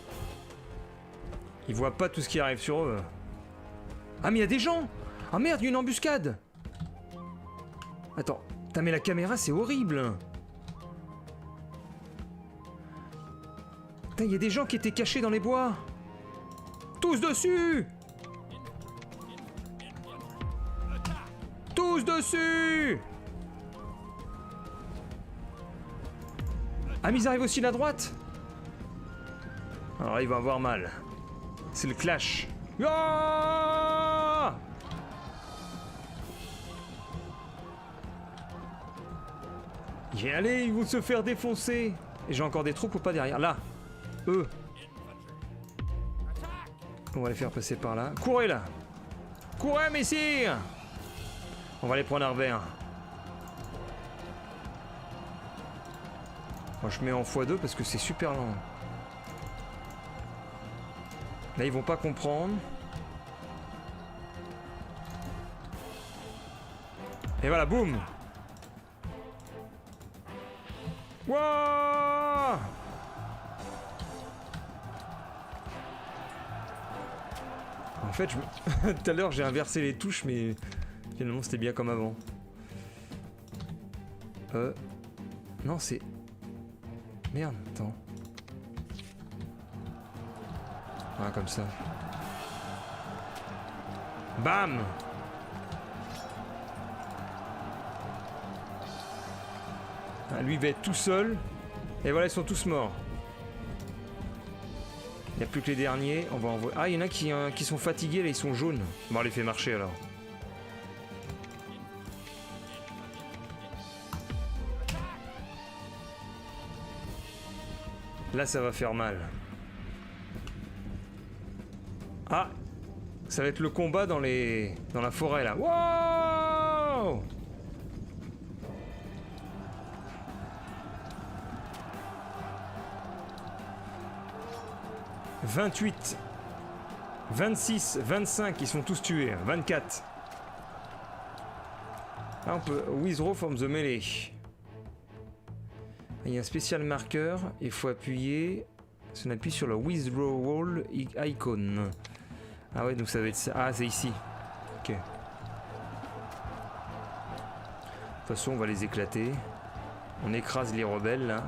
Ils voient pas tout ce qui arrive sur eux. Ah mais il y a des gens. Ah merde, il y a une embuscade. Attends, t'as mais la caméra c'est horrible. Putain, il y a des gens qui étaient cachés dans les bois. Tous dessus. Tous dessus. Ah mais ils arrivent aussi de la droite. Alors il va avoir mal. C'est le clash. Ah, et allez, ils vont se faire défoncer. Et j'ai encore des troupes ou pas derrière? Là. Eux. On va les faire passer par là. Courez là. Courez, messire. On va les prendre à revers. Moi, je mets en x2 parce que c'est super lent. Là, ils vont pas comprendre. Et voilà, boum. Wouah. En fait, tout à l'heure, j'ai inversé les touches, mais finalement, c'était bien comme avant. Non, c'est... Merde, attends. Ah, comme ça. Bam! Ah, lui, il va être tout seul. Et voilà, ils sont tous morts. Il n'y a plus que les derniers. On va envoyer... Ah, il y en a qui sont fatigués, là, ils sont jaunes. Bon, on les fait marcher, alors. Là, ça va faire mal. Ah, ça va être le combat dans la forêt, là. Wow! « 28, 26, 25, ils sont tous tués. 24. Ah, on peut... Withdraw from the melee. Il y a un spécial marqueur, il faut appuyer. Si on appuie sur le withdrawal icon. Ah ouais, donc ça va être ça. Ah, c'est ici. Ok. De toute façon, on va les éclater. On écrase les rebelles là.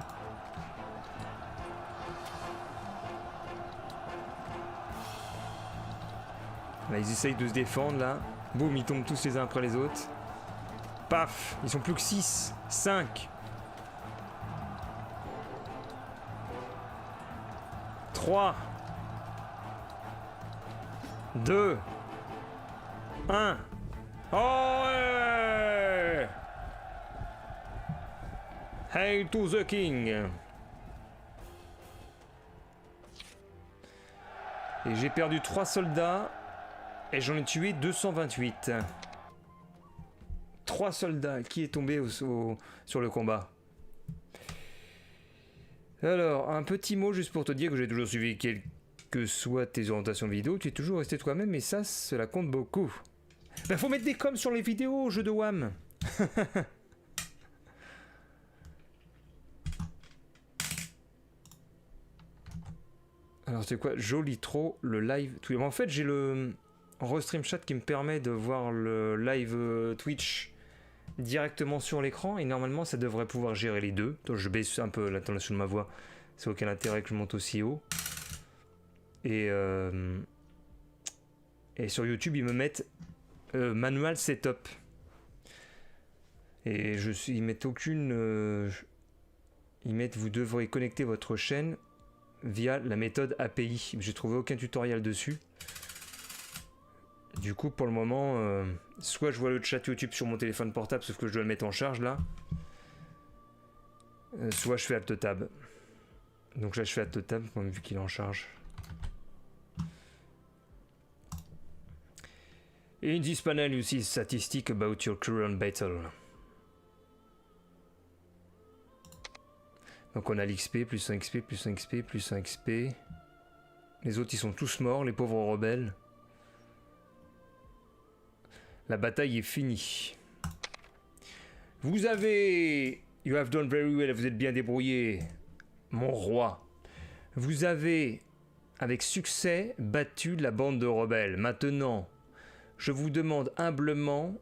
Là, ils essayent de se défendre là. Boum, ils tombent tous les uns après les autres. Paf, ils sont plus que 6, 5. 3, 2, 1. Oh ouais! Hail to the king! Et j'ai perdu 3 soldats et j'en ai tué 228. 3 soldats. Qui est tombé sur le combat? Alors, un petit mot juste pour te dire que j'ai toujours suivi quelles que soient tes orientations vidéo, tu es toujours resté toi-même et ça, cela compte beaucoup. Ben, faut mettre des coms sur les vidéos, jeu de WAM. Alors, c'est quoi? Joli trop, le live Twitch. En fait, j'ai le Restream Chat qui me permet de voir le live Twitch directement sur l'écran et normalement ça devrait pouvoir gérer les deux. Donc je baisse un peu l'intonation de ma voix, c'est aucun intérêt que je monte aussi haut. Et sur YouTube ils me mettent manual setup et ils mettent aucune ils mettent vous devrez connecter votre chaîne via la méthode API. J'ai trouvé aucun tutoriel dessus. Du coup, pour le moment, soit je vois le chat YouTube sur mon téléphone portable, sauf que je dois le mettre en charge là, soit je fais Alt Tab. Donc là, je fais Alt Tab vu qu'il est en charge. In this panel, you see statistics about your current battle. Donc on a l'XP, plus 1 XP, plus 1 XP, plus 1 XP. Les autres, ils sont tous morts, les pauvres rebelles. La bataille est finie. Vous avez... You have done very well, vous êtes bien débrouillé, mon roi. Vous avez, avec succès, battu la bande de rebelles. Maintenant, je vous demande humblement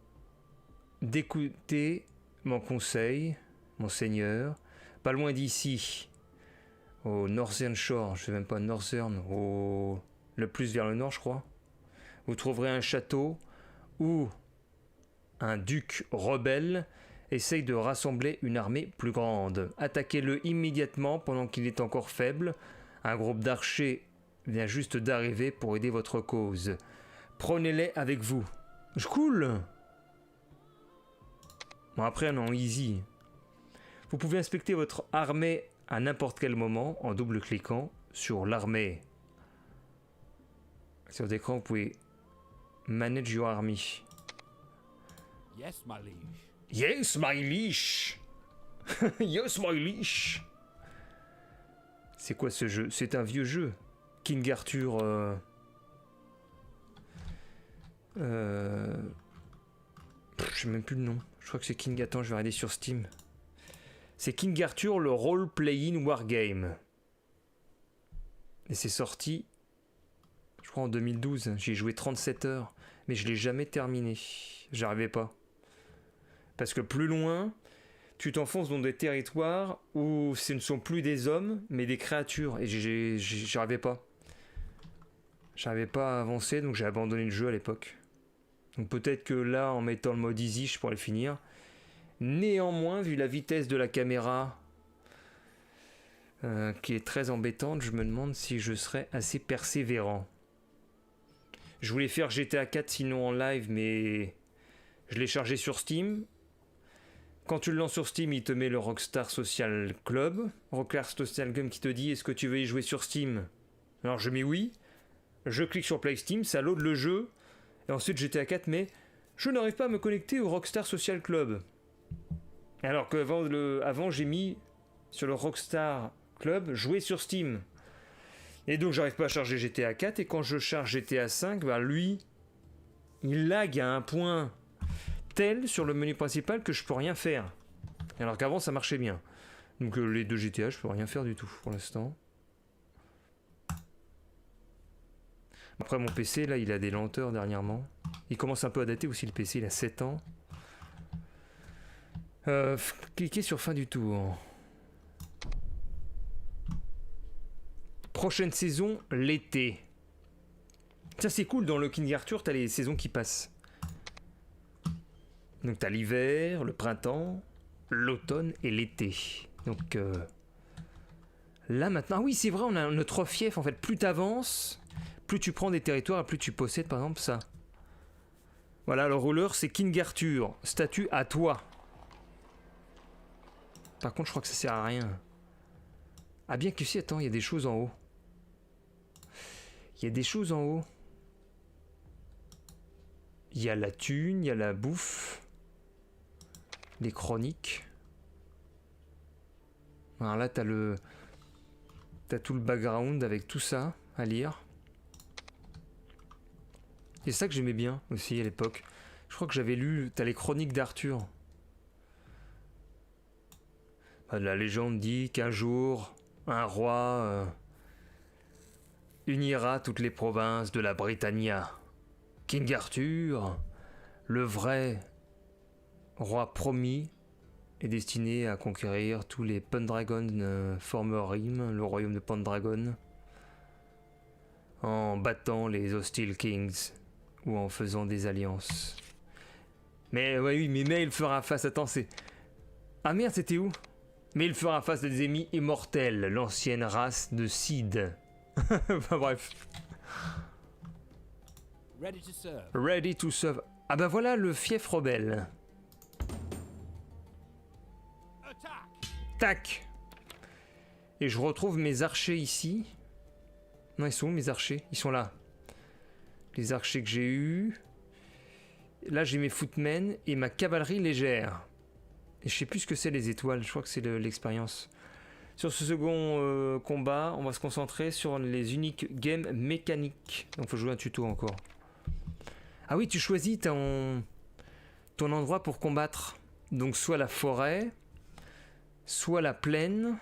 d'écouter mon conseil, mon seigneur. Pas loin d'ici, au Northern Shore, je sais même pas Northern, le plus vers le nord, je crois. Vous trouverez un château où un duc rebelle essaye de rassembler une armée plus grande. Attaquez-le immédiatement pendant qu'il est encore faible. Un groupe d'archers vient juste d'arriver pour aider votre cause. Prenez-les avec vous. Cool. Bon, après, non, easy. Vous pouvez inspecter votre armée à n'importe quel moment en double-cliquant sur l'armée. Sur l'écran, vous pouvez manage your army. Yes, my liege. Yes, my liege. Yes, my liege. C'est quoi ce jeu? C'est un vieux jeu. King Arthur... je sais même plus le nom. Je crois que c'est King... Attends, je vais regarder sur Steam. C'est King Arthur, le role-playing wargame. Et c'est sorti, je crois en 2012. J'ai joué 37 heures, mais je l'ai jamais terminé. J'arrivais pas. Parce que plus loin, tu t'enfonces dans des territoires où ce ne sont plus des hommes, mais des créatures. Et j'arrivais pas. J'arrivais pas à avancer, donc j'ai abandonné le jeu à l'époque. Donc peut-être que là, en mettant le mode easy, je pourrais le finir. Néanmoins, vu la vitesse de la caméra, qui est très embêtante, je me demande si je serais assez persévérant. Je voulais faire GTA 4 sinon en live, mais je l'ai chargé sur Steam. Quand tu le lances sur Steam, il te met le Rockstar Social Club. Rockstar Social Club qui te dit « Est-ce que tu veux y jouer sur Steam ?» Alors je mets oui. Je clique sur Play Steam, ça load le jeu. Et ensuite GTA 4, mais je n'arrive pas à me connecter au Rockstar Social Club. Alors qu'avant j'ai mis sur le Rockstar Club jouer sur Steam. Et donc j'arrive pas à charger GTA 4 et quand je charge GTA 5, bah lui, il lag à un point tel sur le menu principal que je peux rien faire. Alors qu'avant ça marchait bien. Donc les deux GTA, je peux rien faire du tout pour l'instant. Après mon PC là, il a des lenteurs dernièrement. Il commence un peu à dater aussi le PC, il a 7 ans. Cliquez sur fin du tour. Prochaine saison, l'été. Ça c'est cool, dans le King Arthur, t'as les saisons qui passent. Donc t'as l'hiver, le printemps, l'automne et l'été. Donc là maintenant, ah oui c'est vrai, on a notre fief en fait. Plus t'avances, plus tu prends des territoires, plus tu possèdes par exemple ça. Voilà, le roller c'est King Arthur, statut à toi. Par contre je crois que ça sert à rien. Ah bien que si, attends, il y a des choses en haut. Il y a des choses en haut. Il y a la thune, il y a la bouffe. Les chroniques. Alors là, t'as tout le background avec tout ça à lire. Et c'est ça que j'aimais bien aussi à l'époque. Je crois que j'avais lu... T'as les chroniques d'Arthur. La légende dit qu'un jour, un roi unira toutes les provinces de la Britannia. King Arthur, le vrai roi promis, est destiné à conquérir tous les Pendragon Formerim, le royaume de Pendragon, en battant les Hostile Kings ou en faisant des alliances. Mais oui, mais il fera face. Attends, c'est... Ah merde, c'était où? Mais il fera face à des ennemis immortels, l'ancienne race de Cid. Enfin bref. Ready to serve. Ready to serve. Ah bah voilà le fief rebelle. Attack. Tac. Et je retrouve mes archers ici. Non, ils sont où mes archers? Ils sont là. Les archers que j'ai eus. Là j'ai mes footmen et ma cavalerie légère. Et je sais plus ce que c'est les étoiles, je crois que c'est l'expérience. Sur ce second combat, on va se concentrer sur les uniques games mécaniques. Donc faut jouer un tuto encore. Ah oui, tu choisis ton ton endroit pour combattre. Donc soit la forêt, soit la plaine,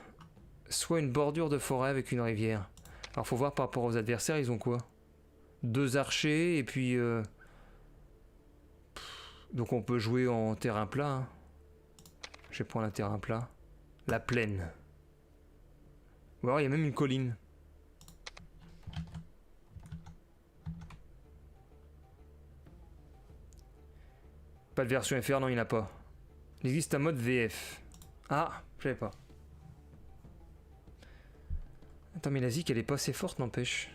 soit une bordure de forêt avec une rivière. Alors faut voir par rapport aux adversaires, ils ont quoi? 2 archers et puis... Donc on peut jouer en terrain plat. Hein. Je vais prendre un terrain plat. La plaine. Ou alors il y a même une colline. Pas de version FR, non il n'y en a pas. Il existe un mode VF. Ah, je savais pas. Attends mais la zik elle est pas assez forte n'empêche.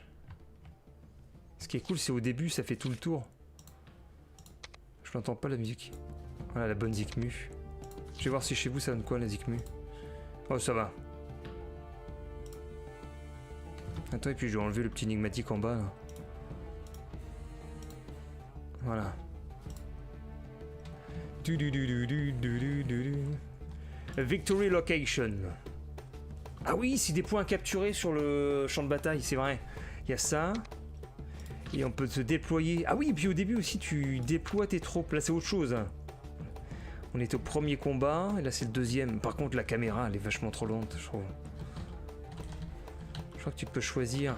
Ce qui est cool c'est au début ça fait tout le tour. Je n'entends pas la musique. Voilà la bonne zikmu. Je vais voir si chez vous ça donne quoi la zikmu. Oh ça va. Attends et puis je vais enlever le petit énigmatique en bas là. Voilà. Victory location. Ah oui, c'est des points capturés sur le champ de bataille, c'est vrai. Il y a ça. Et on peut se déployer. Ah oui, et puis au début aussi, tu déploies tes troupes. Là, c'est autre chose. On est au premier combat, et là, c'est le deuxième. Par contre, la caméra, elle est vachement trop lente, je trouve. Je crois que tu peux choisir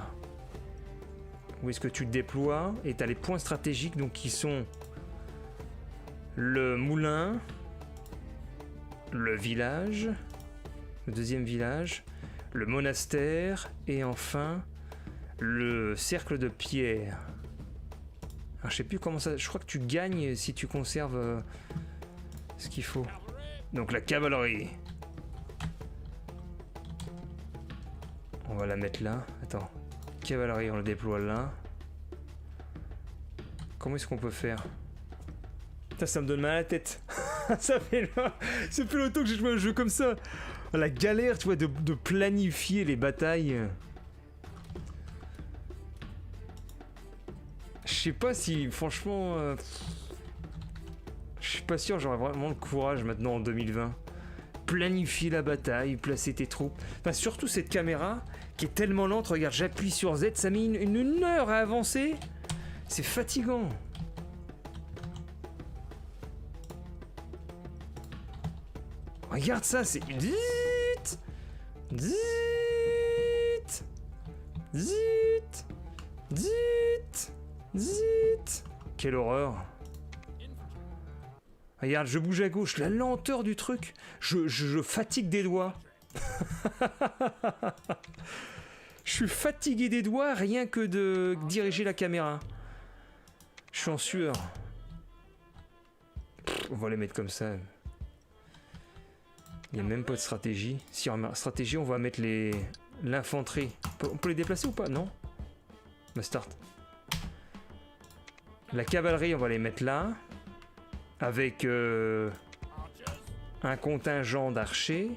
où est-ce que tu te déploies. Et tu as les points stratégiques, donc qui sont le moulin, le village, le deuxième village, le monastère, et enfin... le cercle de pierre. Alors, je sais plus comment ça... Je crois que tu gagnes si tu conserves ce qu'il faut. Donc la cavalerie. On va la mettre là. Attends. Cavalerie, on le déploie là. Comment est-ce qu'on peut faire? Putain, ça me donne mal à la tête. Ça fait plus longtemps que j'ai joué à un jeu comme ça. La galère, tu vois, de planifier les batailles. Je sais pas si, franchement, je suis pas sûr, j'aurais vraiment le courage maintenant en 2020. Planifier la bataille, placer tes troupes. Enfin, surtout cette caméra qui est tellement lente. Regarde, j'appuie sur Z, ça met une heure à avancer. C'est fatigant. Regarde ça, c'est... Zit, zit, zit, zit. Zit. Quelle horreur. Regarde, je bouge à gauche, la lenteur du truc. Je fatigue des doigts. Je suis fatigué des doigts rien que de diriger la caméra. Je suis en sueur. On va les mettre comme ça. Il n'y a même pas de stratégie. Si en stratégie, on va mettre l'infanterie. On peut les déplacer ou pas? Non. Bah start. La cavalerie, on va les mettre là. Avec un contingent d'archers.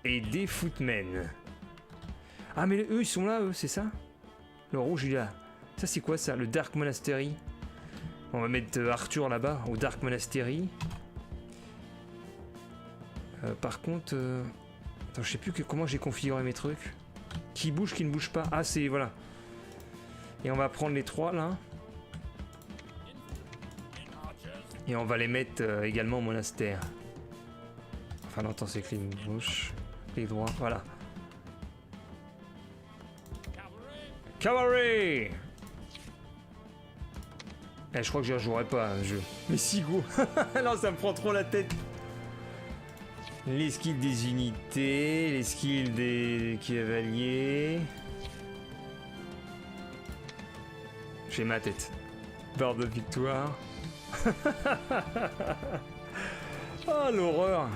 Et des footmen. Ah mais eux, ils sont là, eux, c'est ça? Le rouge, il est là. Ça, c'est quoi ça? Le Dark Monastery. On va mettre Arthur là-bas, au Dark Monastery. Par contre... Attends, je sais plus comment j'ai configuré mes trucs. Qui bouge, qui ne bouge pas. Ah, c'est... Voilà. Et on va prendre les 3, là. Et on va les mettre également au monastère. Enfin, non, attends, c'est clic gauche. Clic droit, voilà. Cavalry! Je crois que je ne jouerai pas à un jeu. Mais si, go. Non, ça me prend trop la tête. Les skills des unités, les skills des cavaliers. J'ai ma tête. Barre de victoire. Oh l'horreur.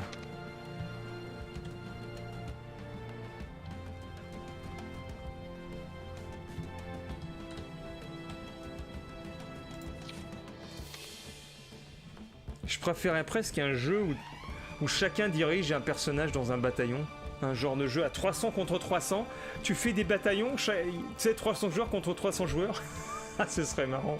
Je préférais presque un jeu où chacun dirige un personnage dans un bataillon. Un genre de jeu à 300 contre 300. Tu fais des bataillons, tu sais, 300 joueurs contre 300 joueurs. Ah, ce serait marrant.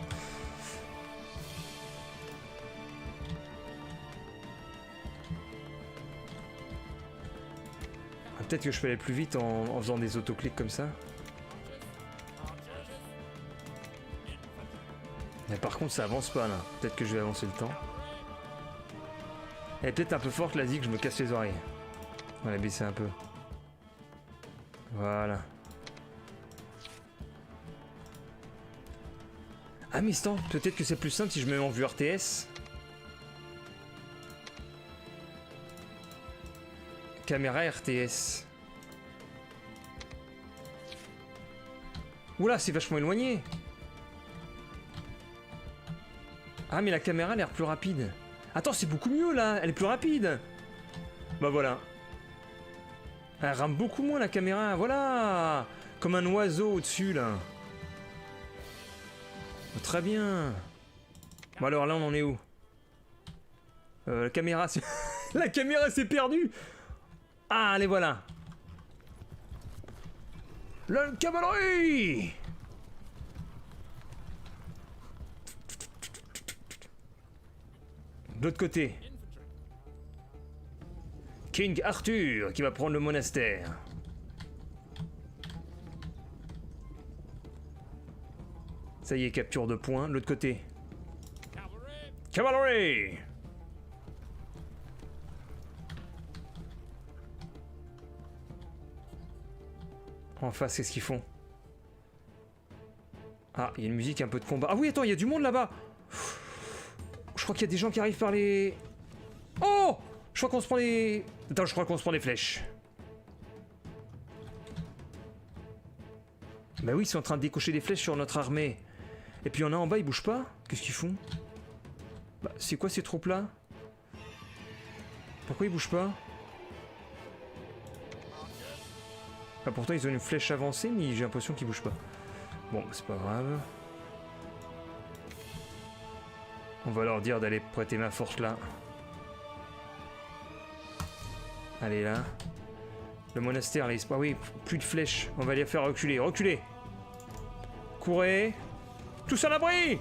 Ah, peut-être que je peux aller plus vite en faisant des autoclics comme ça. Mais par contre, ça avance pas là. Peut-être que je vais avancer le temps. Elle est peut-être un peu forte la zik, je me casse les oreilles. On va la baisser un peu. Voilà. Ah mais attends, peut-être que c'est plus simple si je me mets en vue RTS. Caméra RTS. Oula, c'est vachement éloigné. Ah mais la caméra a l'air plus rapide. Attends, c'est beaucoup mieux là, elle est plus rapide. Bah voilà. Elle rame beaucoup moins la caméra, voilà. Comme un oiseau au-dessus là. Oh, très bien. Bon alors là on en est où? La caméra c'est... La caméra s'est perdue. Ah allez voilà. La cavalerie. De l'autre côté. King Arthur qui va prendre le monastère. Ça y est, capture de points. De l'autre côté. Cavalry. En face, qu'est-ce qu'ils font? Ah, il y a une musique, un peu de combat. Ah oui, attends, il y a du monde là-bas. Je crois qu'il y a des gens qui arrivent par les... Oh! Je crois qu'on se prend les... Attends, je crois qu'on se prend des flèches. Bah oui, ils sont en train de décocher des flèches sur notre armée. Et puis il y en a en bas, ils bougent pas. Qu'est-ce qu'ils font? Bah, c'est quoi ces troupes-là? Pourquoi ils bougent pas? Ah, pourtant, ils ont une flèche avancée, mais j'ai l'impression qu'ils bougent pas. Bon, c'est pas grave. On va leur dire d'aller prêter main forte là. Allez là. Le monastère, là, ah oui, plus de flèches. On va les faire reculer. Reculez! Courez! Tous à l'abri!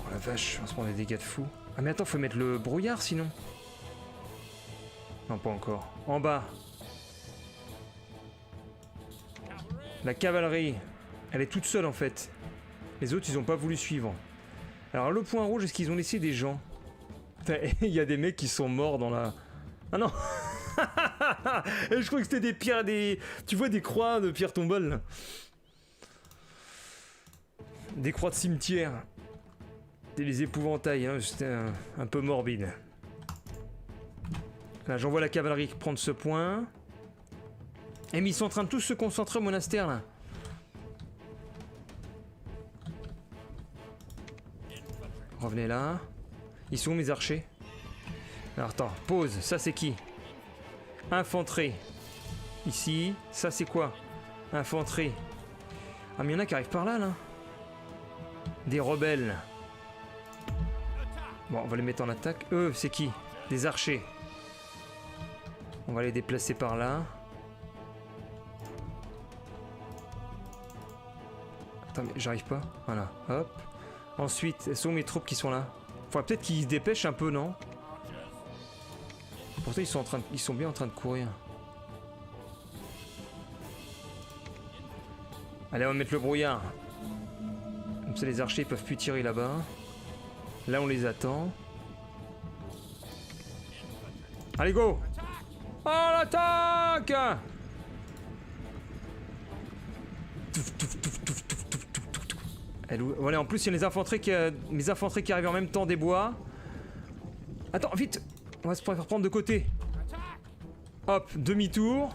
Oh la vache, on va se prendre des dégâts de fou. Ah mais attends, faut mettre le brouillard sinon. Non, pas encore. En bas. La cavalerie. Elle est toute seule en fait. Les autres, ils ont pas voulu suivre. Alors le point rouge, est-ce qu'ils ont laissé des gens? Il y a des mecs qui sont morts dans la... Ah non. Je crois que c'était des pierres, des... Tu vois des croix de pierre tombale là. Des croix de cimetière. C'était les épouvantails, hein. C'était un peu morbide. Là, j'envoie la cavalerie prendre ce point. Et mais ils sont en train de tous se concentrer au monastère là. Revenez là. Ils sont où mes archers? Alors attends, pause, ça c'est qui? Infanterie. Ici, ça c'est quoi? Infanterie. Ah mais il y en a qui arrivent par là là. Des rebelles. Bon, on va les mettre en attaque. Eux, c'est qui? Des archers. On va les déplacer par là. Attends, mais j'arrive pas. Voilà, hop. Ensuite, elles sont mes troupes qui sont là. Faudrait peut-être qu'ils se dépêchent un peu, non? Pourtant, ils sont bien en train de courir. Allez, on va mettre le brouillard. Comme ça, les archers peuvent plus tirer là-bas. Là, on les attend. Allez, go! À l'attaque! Voilà, en plus il y a les infanteries mes infanteries qui arrivent en même temps des bois. Attends, vite! On va se faire prendre de côté. Hop, demi-tour.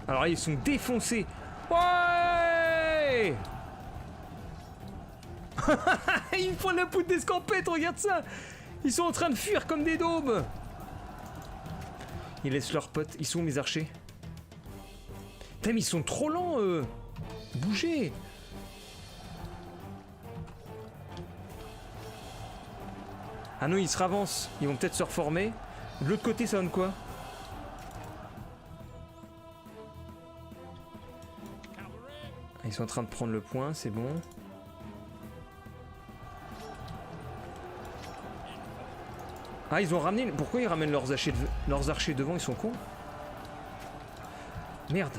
Alors là, ils sont défoncés. Ouais! Ils font de la poudre d'escampette, regarde ça! Ils sont en train de fuir comme des daubes. Ils laissent leurs potes. Ils sont où mes archers? Putain, mais ils sont trop lents, eux! Bougez! Ah non, ils se ravancent. Ils vont peut-être se reformer. De l'autre côté, ça donne quoi? Ils sont en train de prendre le point, c'est bon. Ah, ils ont ramené... Pourquoi ils ramènent leurs archers devant? Ils sont cons. Merde.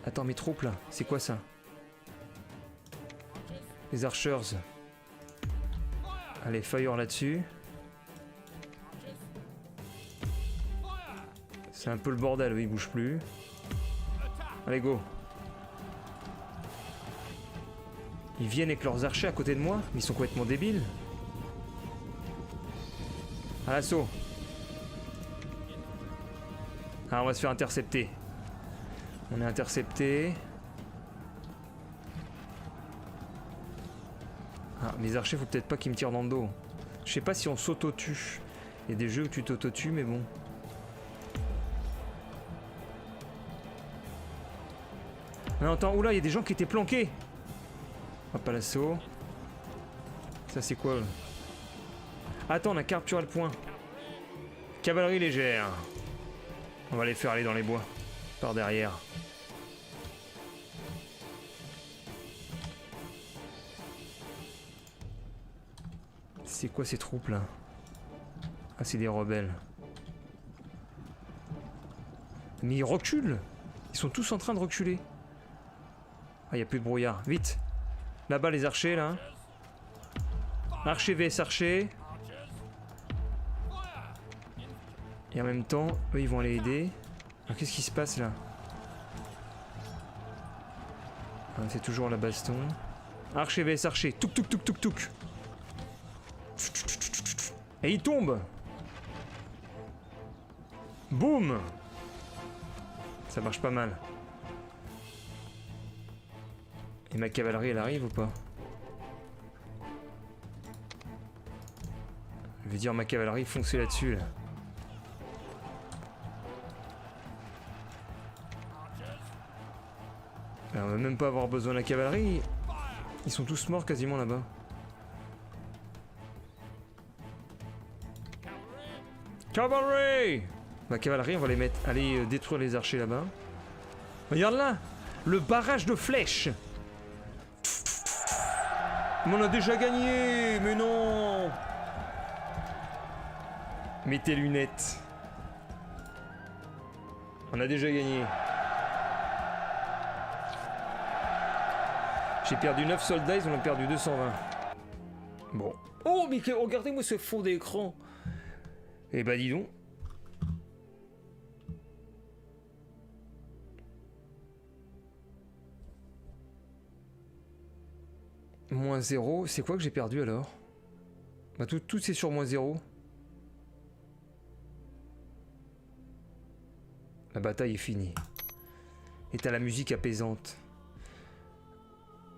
Attends, mes troupes là, c'est quoi ça? Les archers. Allez, fire là-dessus. C'est un peu le bordel, oui, il bouge plus. Allez, go. Ils viennent avec leurs archers à côté de moi, mais ils sont complètement débiles. À l'assaut. Ah, on va se faire intercepter. On est intercepté. Ah, mes archers, faut peut-être pas qu'ils me tirent dans le dos. Je sais pas si on s'auto-tue. Il y a des jeux où tu t'auto-tues, mais bon. Non, attends, oula, il y a des gens qui étaient planqués. Hop, à l'assaut. Ça, c'est quoi là? Attends, on a capturé le point. Cavalerie légère. On va les faire aller dans les bois. Par derrière. C'est quoi ces troupes là? Ah, c'est des rebelles. Mais ils reculent. Ils sont tous en train de reculer. Ah, il n'y a plus de brouillard. Vite. Là-bas, les archers, là. Archer vs archer. Et en même temps, eux, ils vont aller aider. Alors, qu'est-ce qui se passe, là? Ah, c'est toujours la baston. Archer vs archer. Touk, touk, touk, touk, touk. Et il tombe. Boum. Ça marche pas mal. Et ma cavalerie, elle arrive ou pas? Je veux dire, ma cavalerie, foncez là-dessus, là. Ben, on va même pas avoir besoin de la cavalerie. Ils sont tous morts quasiment là-bas. Cavalry! Ma cavalerie, on va les mettre. Aller détruire les archers là-bas. Regarde là! Le barrage de flèches! Mais on a déjà gagné! Mais non! Mets tes lunettes. On a déjà gagné. J'ai perdu 9 soldats, ils en ont perdu 220. Bon. Oh, mais regardez-moi ce fond d'écran! Eh bah dis donc. Moins 0, c'est quoi que j'ai perdu alors? Bah tout c'est sur moins 0. La bataille est finie. Et t'as la musique apaisante.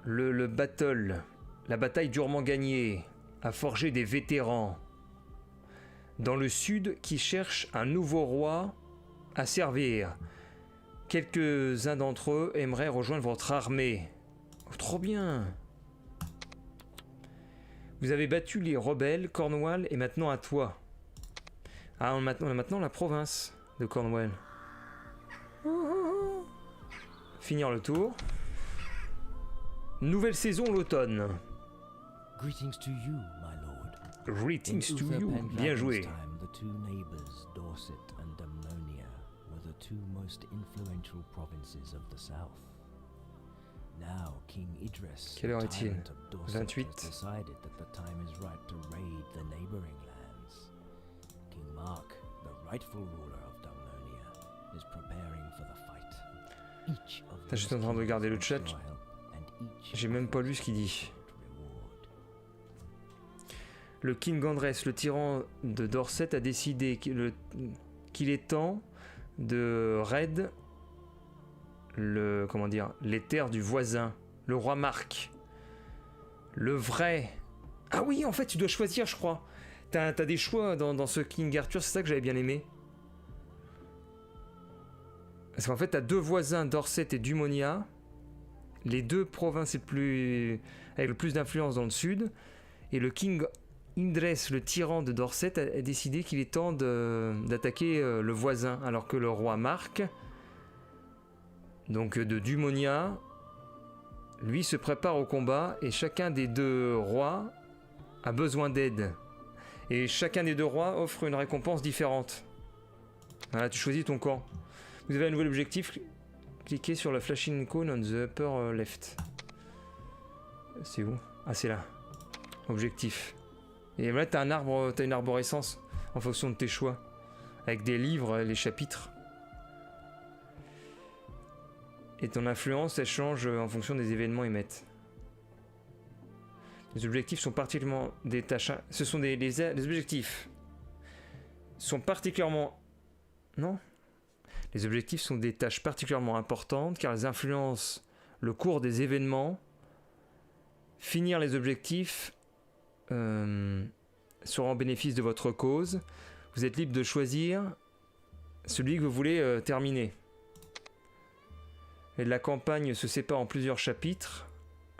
Le battle. La bataille durement gagnée a forgé des vétérans dans le sud qui cherchent un nouveau roi à servir. Quelques-uns d'entre eux aimeraient rejoindre votre armée. Oh, trop bien! Vous avez battu les rebelles, Cornwall est maintenant à toi. Ah, on a maintenant la province de Cornwall. Finir le tour. Nouvelle saison l'automne. Greetings to you, my lord. Greetings to you. Bien joué. The two neighbors, Dorset and Dumnonia, were the two most influential provinces of the south. Now King Idris, Quelle heure the est-il? tyrant of Dorset, 28. has decided that the time is right to raid the neighboring lands. King Mark, the rightful ruler of Dumnonia, is preparing for the fight. Each of Je suis en train de regarder le chat. J'ai même pas lu ce qu'il dit. Le King Andrés, le tyran de Dorset, a décidé qu'il est temps de raid les terres du voisin, le roi Marc. Le vrai. Ah oui, en fait, tu dois choisir, je crois. T'as des choix dans ce King Arthur, c'est ça que j'avais bien aimé. Parce qu'en fait, t'as deux voisins, Dorset et Dumonia. Les deux provinces avec le plus d'influence dans le sud. Et le King Indres, le tyran de Dorset, a décidé qu'il est temps d'attaquer le voisin, alors que le roi Marc, donc de Dumonia, lui se prépare au combat et chacun des deux rois a besoin d'aide. Et chacun des deux rois offre une récompense différente. Voilà, tu choisis ton camp. Vous avez un nouvel objectif. Cliquez sur le flashing icon on the upper left. C'est où? Ah, c'est là. Objectif. Et là, t'as un arbre, t'as une arborescence en fonction de tes choix. Avec des livres, les chapitres. Et ton influence, elle change en fonction des événements émettent. Les objectifs sont particulièrement des tâches. Ce sont les objectifs sont particulièrement. Non. Les objectifs sont des tâches particulièrement importantes car elles influencent le cours des événements. Finir les objectifs sera en bénéfice de votre cause. Vous êtes libre de choisir celui que vous voulez terminer. Et la campagne se sépare en plusieurs chapitres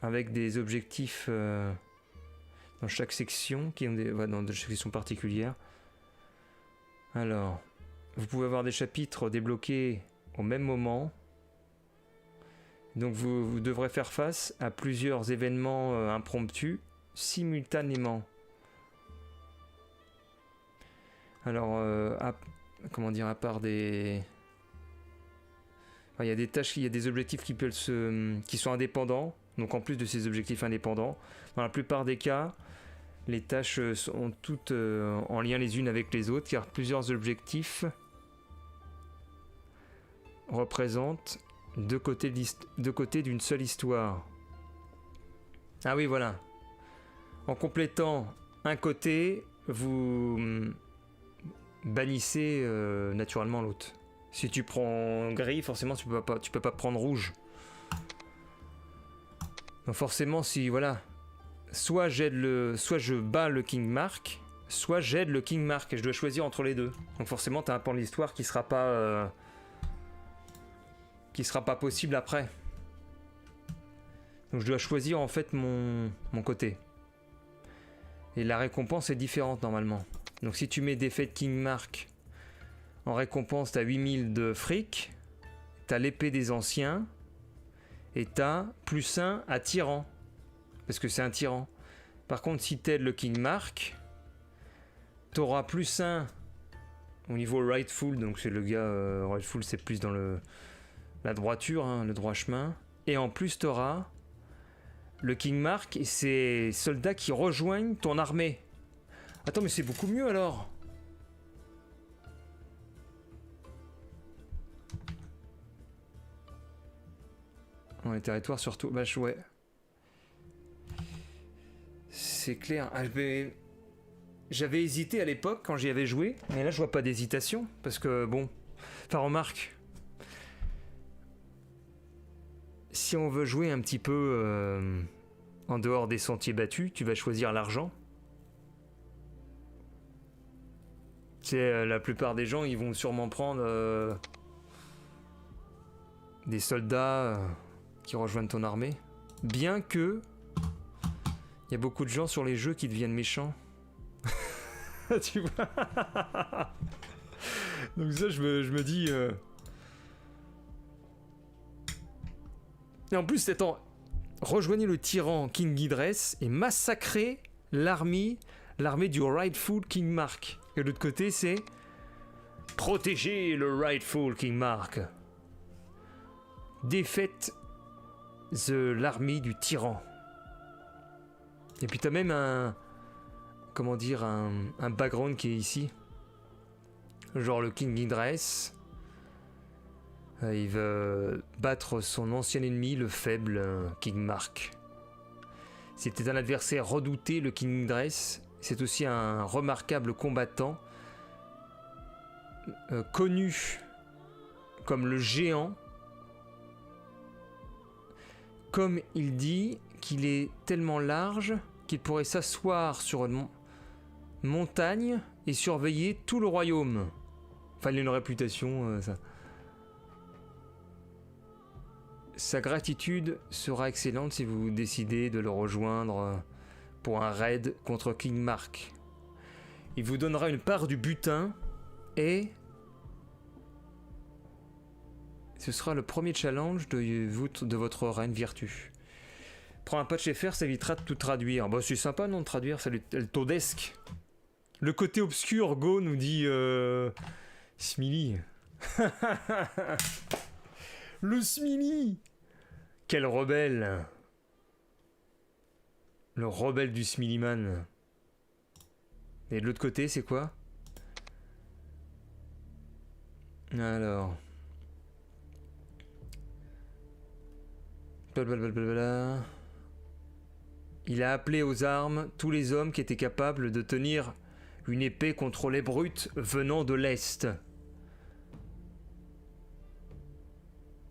avec des objectifs dans chaque section dans des sections particulières. Alors, vous pouvez avoir des chapitres débloqués au même moment. Donc vous devrez faire face à plusieurs événements impromptus simultanément. Alors, à part des... Il y a des tâches, il y a des objectifs qui sont indépendants. Donc en plus de ces objectifs indépendants, dans la plupart des cas, les tâches sont toutes en lien les unes avec les autres, car plusieurs objectifs représentent deux côtés d'une seule histoire. Ah oui, voilà. En complétant un côté, vous bannissez naturellement l'autre. Si tu prends gris, forcément tu peux pas prendre rouge. Donc forcément, si voilà, soit je bats le King Mark, soit j'aide le King Mark et je dois choisir entre les deux. Donc forcément, t'as un pan de l'histoire qui sera pas possible après. Donc je dois choisir en fait mon côté. Et la récompense est différente normalement. Donc si tu mets défaite King Mark en récompense, t'as 8000 de fric, t'as l'épée des anciens, et t'as +1 à tyran, parce que c'est un tyran. Par contre, si t'aides le King Mark, t'auras +1 au niveau rightful, donc c'est le gars, rightful c'est plus dans la droiture, hein, le droit chemin, et en plus t'auras le King Mark et ses soldats qui rejoignent ton armée. Attends, mais c'est beaucoup mieux alors. Dans les territoires surtout, ouais. C'est clair. J'avais hésité à l'époque quand j'y avais joué, mais là je vois pas d'hésitation, parce que bon... Enfin remarque, si on veut jouer un petit peu en dehors des sentiers battus, tu vas choisir l'argent. La plupart des gens, ils vont sûrement prendre des soldats... qui rejoignent ton armée, bien que il y a beaucoup de gens sur les jeux qui deviennent méchants. Tu vois. Donc ça, je me dis... Et en plus, attends, rejoignez le tyran King Idress et massacrez l'armée du Rightful King Mark. Et de l'autre côté, c'est protéger le Rightful King Mark. Défaite l'armée du tyran. Et puis t'as même un background qui est ici. Genre le King Idress. Il veut battre son ancien ennemi, le faible King Mark. C'était un adversaire redouté, le King Idress. C'est aussi un remarquable combattant. Connu comme le géant. Comme il dit qu'il est tellement large qu'il pourrait s'asseoir sur une montagne et surveiller tout le royaume. Enfin, il a une réputation, ça. Sa gratitude sera excellente si vous décidez de le rejoindre pour un raid contre King Mark. Il vous donnera une part du butin et... ce sera le premier challenge de votre reine Virtue. Prends un patch FR, ça évitera de tout traduire. Bah, c'est sympa, non, de traduire, ça le Todesque. Le côté obscur, Go, nous dit Smiley. Le Smiley! Quel rebelle! Le rebelle du Smileyman. Et de l'autre côté, c'est quoi? Alors. Blablabla. Il a appelé aux armes tous les hommes qui étaient capables de tenir une épée contre les brutes venant de l'Est.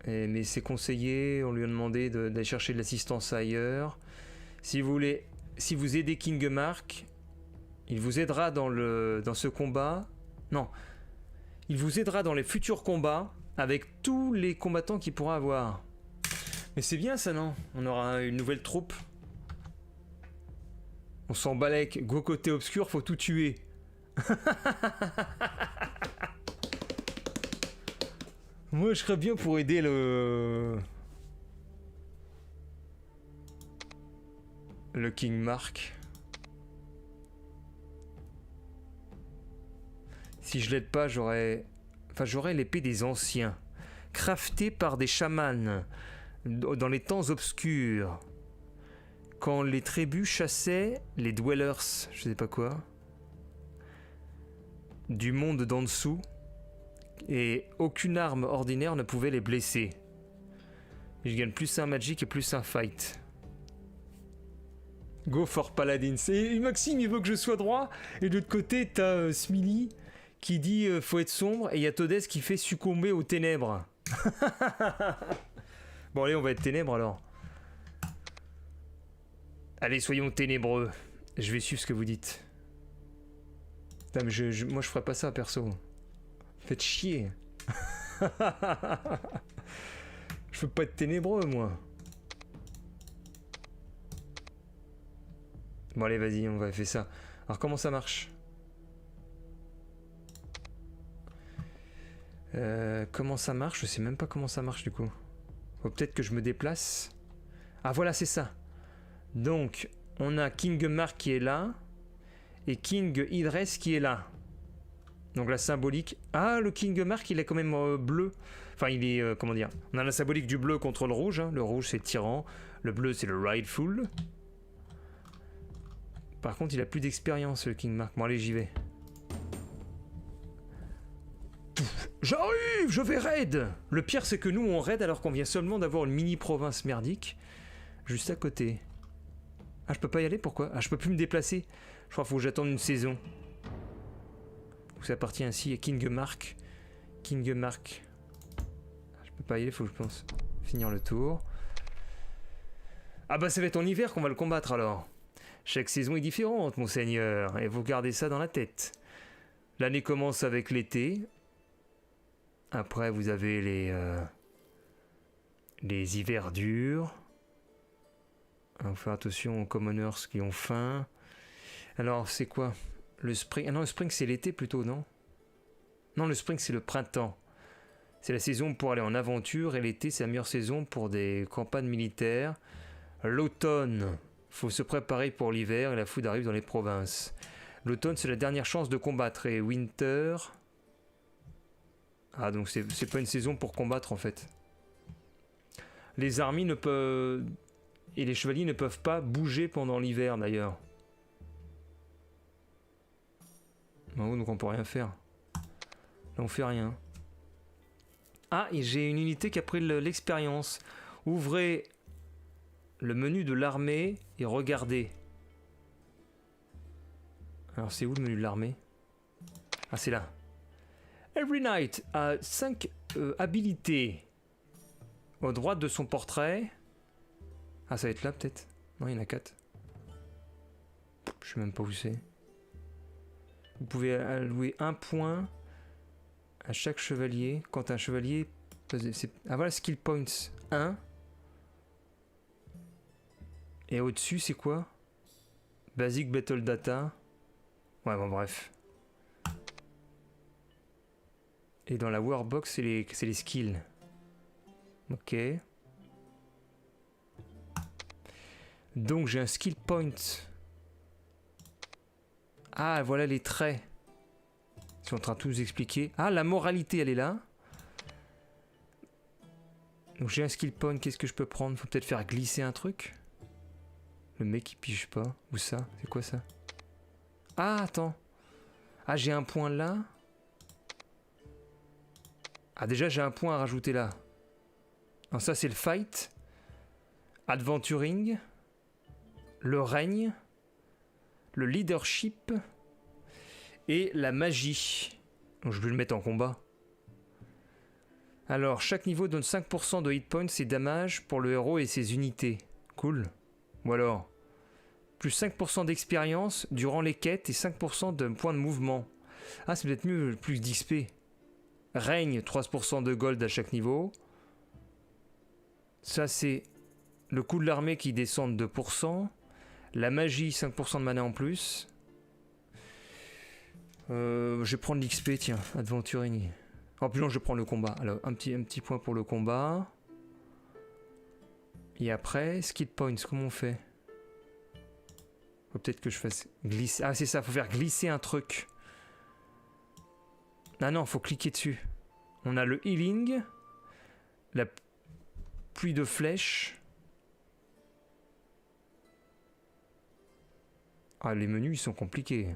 Mais ses conseillers, on lui a demandé d'aller chercher de l'assistance ailleurs. Si vous aidez King Mark, il vous aidera dans ce combat. Non. Il vous aidera dans les futurs combats avec tous les combattants qu'il pourra avoir. Mais c'est bien ça, non? On aura une nouvelle troupe. On s'en balèque. Go côté obscur, faut tout tuer. Moi, je serais bien pour aider le King Mark. Si je l'aide pas, j'aurais l'épée des anciens, craftée par des chamans dans les temps obscurs, quand les tribus chassaient les dwellers, je sais pas quoi, du monde d'en dessous, et aucune arme ordinaire ne pouvait les blesser. Je gagne plus un magic et plus un fight. Go for paladins. Et Maxime, il veut que je sois droit, et de l'autre côté, t'as Smiley qui dit faut être sombre, et il y a Todes qui fait succomber aux ténèbres. Bon allez, on va être ténèbres alors. Allez, soyons ténébreux. Je vais suivre ce que vous dites. Putain, mais moi je ferais pas ça perso. Faites chier. Je veux pas être ténébreux moi. Bon allez, vas-y, on va faire ça. Alors comment ça marche? Comment ça marche? Je sais même pas comment ça marche du coup. Faut peut-être que je me déplace. Ah voilà, c'est ça. Donc, on a King Mark qui est là. Et King Idris qui est là. Donc la symbolique... Ah, le King Mark, il est quand même bleu. Enfin, il est... comment dire? On a la symbolique du bleu contre le rouge. Hein. Le rouge, c'est le tyran. Le bleu, c'est le rightful. Par contre, il a plus d'expérience, le King Mark. Bon, allez, j'y vais. J'arrive, je vais raid. Le pire, c'est que nous, on raid alors qu'on vient seulement d'avoir une mini-province merdique. Juste à côté. Ah, je peux pas y aller, pourquoi? Ah, je peux plus me déplacer. Je crois qu'il faut que j'attende une saison. Donc ça appartient ainsi à King Mark. King Mark. Je peux pas y aller, faut que je pense finir le tour. Ah bah ça va être en hiver qu'on va le combattre alors. Chaque saison est différente, monseigneur, et vous gardez ça dans la tête. L'année commence avec l'été. Après, vous avez les hivers durs. Il faut faire attention aux commoners qui ont faim. Alors, c'est quoi? Le spring? Ah non, le spring, c'est l'été plutôt, non? Non, le spring, c'est le printemps. C'est la saison pour aller en aventure, et l'été, c'est la meilleure saison pour des campagnes militaires. L'automne, faut se préparer pour l'hiver, et la foudre arrive dans les provinces. L'automne, c'est la dernière chance de combattre, et winter... Ah, donc c'est pas une saison pour combattre, en fait. Les armées ne peuvent... Et les chevaliers ne peuvent pas bouger pendant l'hiver, d'ailleurs. Oh, donc on peut rien faire. Là, on fait rien. Ah, et j'ai une unité qui a pris l'expérience. Ouvrez le menu de l'armée et regardez. Alors, c'est où le menu de l'armée? Ah, c'est là. Every Knight a 5 habilités. Au droite de son portrait. Ah, ça va être là, peut-être? Non, il y en a 4. Je sais même pas où c'est. Vous pouvez allouer 1 point à chaque chevalier. Quand un chevalier... Ah voilà, skill points 1. Et au-dessus, c'est quoi? Basic Battle Data. Ouais, bon, bref. Et dans la Warbox, c'est les skills. Ok. Donc j'ai un skill point. Ah, voilà les traits. Ils sont en train de tout nous expliquer. Ah, la moralité, elle est là. Donc j'ai un skill point, qu'est-ce que je peux prendre? Faut peut-être faire glisser un truc. Le mec il pige pas. Où ça? C'est quoi ça? Ah attends. Ah j'ai un point là. Ah déjà j'ai un point à rajouter là. Alors ça c'est le fight. Adventuring. Le règne. Le leadership. Et la magie. Donc je vais le mettre en combat. Alors, chaque niveau donne 5% de hit points et damage pour le héros et ses unités. Cool. Ou alors, plus 5% d'expérience durant les quêtes et 5% de points de mouvement. Ah, c'est peut-être mieux, plus d'XP. Règne, 3% de gold à chaque niveau. Ça, c'est le coût de l'armée qui descend de 2%. La magie, 5% de mana en plus. Je vais prendre l'XP, tiens, Adventuring. Oh, plus non, je prends le combat. Alors, un petit point pour le combat. Et après, skill points, comment on fait? Faut peut-être que je fasse glisser. Ah, c'est ça, faut faire glisser un truc. Ah non, faut cliquer dessus. On a le healing. La pluie de flèches. Ah, les menus, ils sont compliqués.